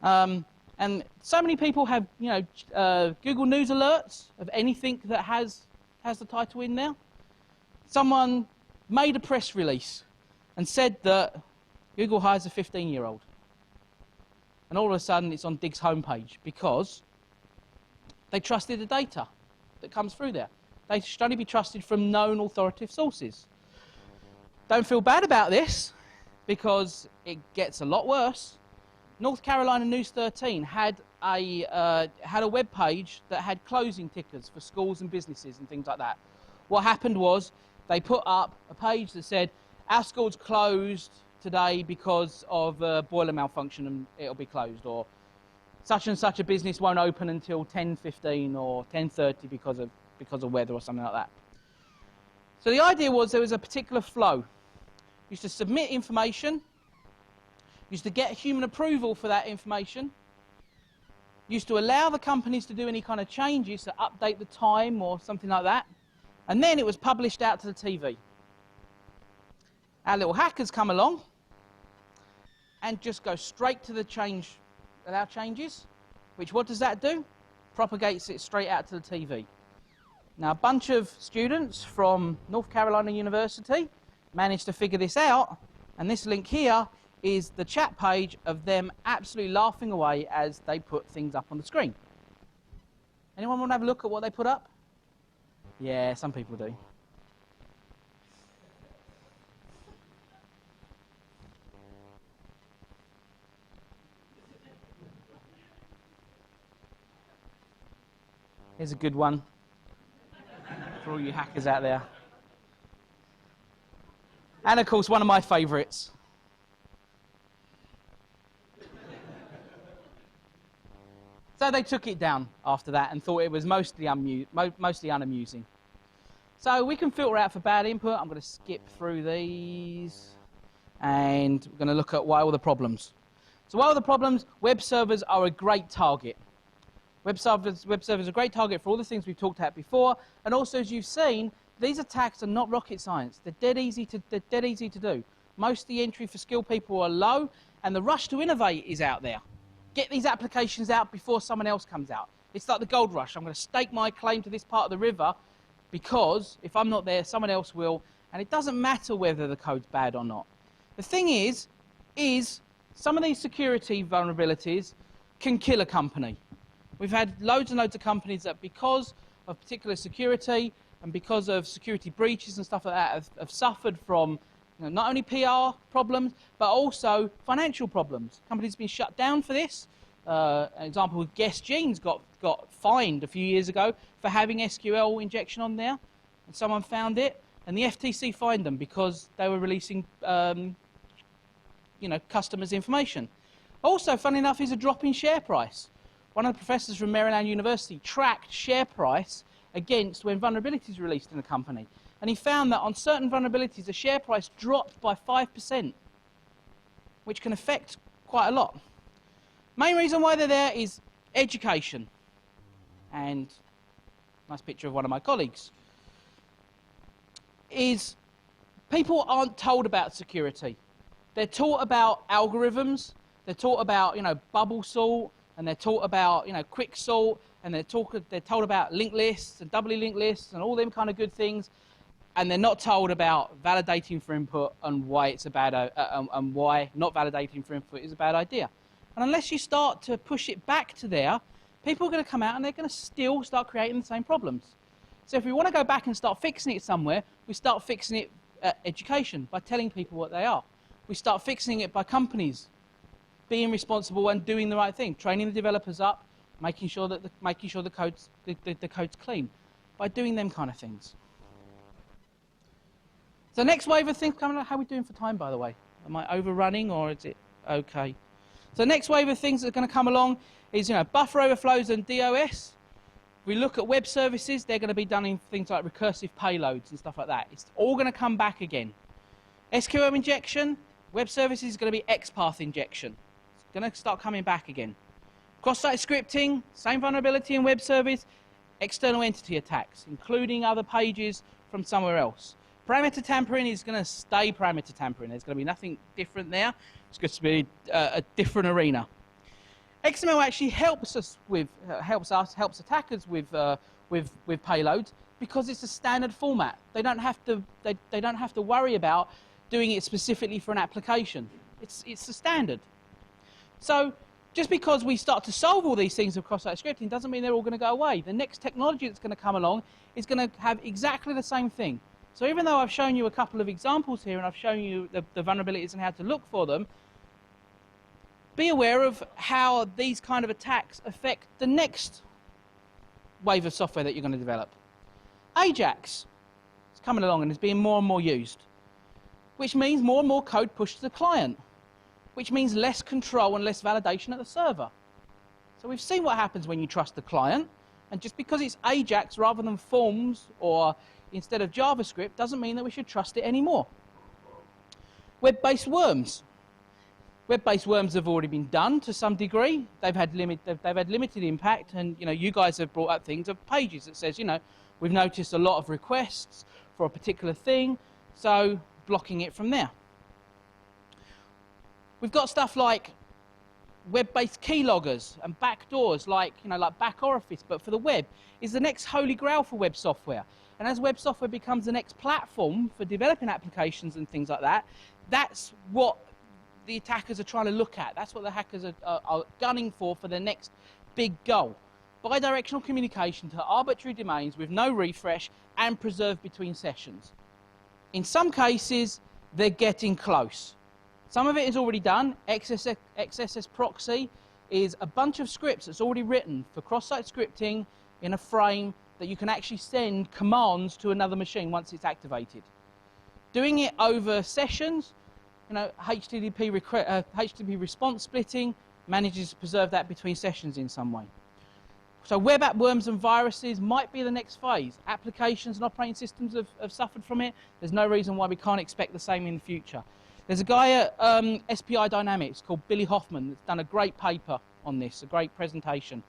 And so many people have, you know, Google News alerts of anything that has the title in there. Someone made a press release and said that Google hires a 15-year-old. And all of a sudden it's on Dig's homepage because they trusted the data that comes through there. They should only be trusted from known authoritative sources. Don't feel bad about this, because it gets a lot worse. North Carolina News 13 had a web page that had closing tickers for schools and businesses and things like that. What happened was they put up a page that said, our school's closed today because of boiler malfunction and it'll be closed, or such and such a business won't open until 10:15 or 10:30 because of weather or something like that. So the idea was there was a particular flow. You used to submit information, used to get human approval for that information, used to allow the companies to do any kind of changes to update the time or something like that, and then it was published out to the TV. Our little hackers come along and just go straight to the allow changes, which what does that do? Propagates it straight out to the TV. Now, a bunch of students from North Carolina University managed to figure this out, and this link here is the chat page of them absolutely laughing away as they put things up on the screen. Anyone want to have a look at what they put up? Yeah, some people do. Here's a good one for all you hackers out there. And of course, one of my favourites. So they took it down after that and thought it was mostly unamusing. So we can filter out for bad input. I'm going to skip through these, and we're going to look at why all the problems. So why all the problems? Web servers are a great target. Web servers are a great target for all the things we've talked about before, and also, as you've seen, these attacks are not rocket science. They're dead easy to do. Most of the entry for skilled people are low, and the rush to innovate is out there. Get these applications out before someone else comes out. It's like the gold rush. I'm going to stake my claim to this part of the river, because if I'm not there, someone else will, and it doesn't matter whether the code's bad or not. The thing is some of these security vulnerabilities can kill a company. We've had loads and loads of companies that, because of particular security and because of security breaches and stuff like that, have suffered from not only PR problems, but also financial problems. Companies have been shut down for this. An example with Guess Jeans got fined a few years ago for having SQL injection on there, and someone found it, and the FTC fined them because they were releasing customers' information. Also, funny enough, is a drop in share price. One of the professors from Maryland University tracked share price against when vulnerabilities were released in a company, and he found that on certain vulnerabilities the share price dropped by 5%, which can affect quite a lot. Main reason why they're there is education, and nice picture of one of my colleagues, is people aren't told about security. They're taught about algorithms, they're taught about bubble sort, and they're taught about quick sort, and they're told about linked lists and doubly linked lists and all them kind of good things, and they're not told about validating for input and why it's a bad and why not validating for input is a bad idea. And unless you start to push it back to there, people are going to come out and they're going to still start creating the same problems. So if we want to go back and start fixing it somewhere, we start fixing it at education by telling people what they are. We start fixing it by companies being responsible and doing the right thing, training the developers up, making sure the code's clean, by doing them kind of things. So next wave of things coming out. How are we doing for time, by the way? Am I overrunning or is it okay? So next wave of things that are going to come along is buffer overflows and DOS. We look at web services, they're going to be done in things like recursive payloads and stuff like that. It's all going to come back again. SQL injection, web services is going to be XPath injection. It's going to start coming back again. Cross-site scripting, same vulnerability in web service, external entity attacks, including other pages from somewhere else. Parameter tampering is going to stay parameter tampering. There's going to be nothing different there. It's going to be a different arena. XML actually helps attackers with payloads because it's a standard format. They don't have to worry about doing it specifically for an application. It's a standard. So just because we start to solve all these things with cross-site scripting doesn't mean they're all going to go away. The next technology that's going to come along is going to have exactly the same thing. So even though I've shown you a couple of examples here and I've shown you the vulnerabilities and how to look for them, be aware of how these kind of attacks affect the next wave of software that you're going to develop. Ajax is coming along and is being more and more used, which means more and more code pushed to the client, which means less control and less validation at the server. So we've seen what happens when you trust the client, and just because it's Ajax rather than Forms or instead of JavaScript doesn't mean that we should trust it anymore. Web-based worms. Web-based worms have already been done to some degree. They've had limited impact, and you guys have brought up things of pages that says, we've noticed a lot of requests for a particular thing, so blocking it from there. We've got stuff like web-based keyloggers and backdoors, like back orifice, but for the web, is the next holy grail for web software. And as web software becomes the next platform for developing applications and things like that, that's what the attackers are trying to look at. That's what the hackers are gunning for the next big goal. Bidirectional communication to arbitrary domains with no refresh and preserved between sessions. In some cases, they're getting close. Some of it is already done. XSS proxy is a bunch of scripts that's already written for cross-site scripting in a frame that you can actually send commands to another machine once it's activated. Doing it over sessions, HTTP response splitting manages to preserve that between sessions in some way. So web app worms and viruses might be the next phase. Applications and operating systems have suffered from it. There's no reason why we can't expect the same in the future. There's a guy at SPI Dynamics called Billy Hoffman that's done a great paper on this, a great presentation.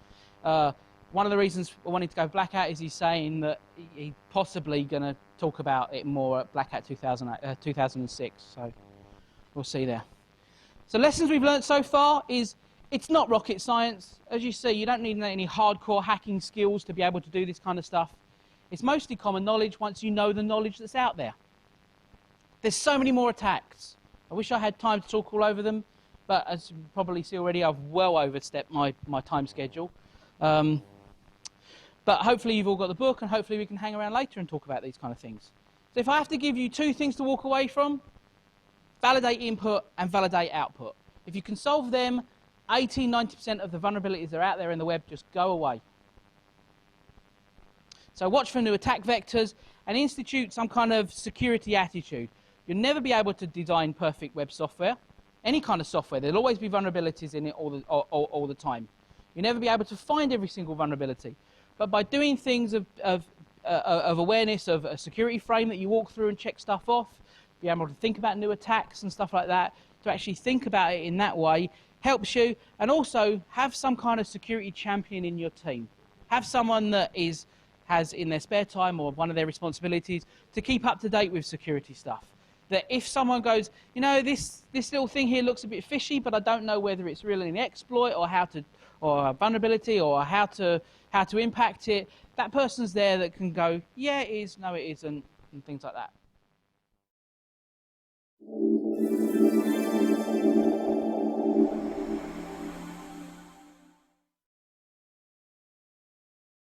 One of the reasons I wanted to go Black Hat is he's saying that he's possibly going to talk about it more at Black Hat 2006. So we'll see there. So lessons we've learned so far is it's not rocket science. As you see, you don't need any hardcore hacking skills to be able to do this kind of stuff. It's mostly common knowledge once you know the knowledge that's out there. There's so many more attacks. I wish I had time to talk all over them, but as you probably see already, I've well overstepped my time schedule. But hopefully you've all got the book, and hopefully we can hang around later and talk about these kind of things. So if I have to give you 2 things to walk away from, validate input and validate output. If you can solve them, 80–90% of the vulnerabilities that are out there in the web just go away. So watch for new attack vectors and institute some kind of security attitude. You'll never be able to design perfect web software. Any kind of software, there'll always be vulnerabilities in it all the time. You'll never be able to find every single vulnerability. But by doing things of awareness, of a security frame that you walk through and check stuff off, be able to think about new attacks and stuff like that, to actually think about it in that way, helps you. And also have some kind of security champion in your team. Have someone that has in their spare time, or one of their responsibilities, to keep up to date with security stuff. That if someone goes, you know, this little thing here looks a bit fishy, but I don't know whether it's really an exploit or or a vulnerability, or how to impact it, that person's there that can go, yeah, it is, no, it isn't, and things like that.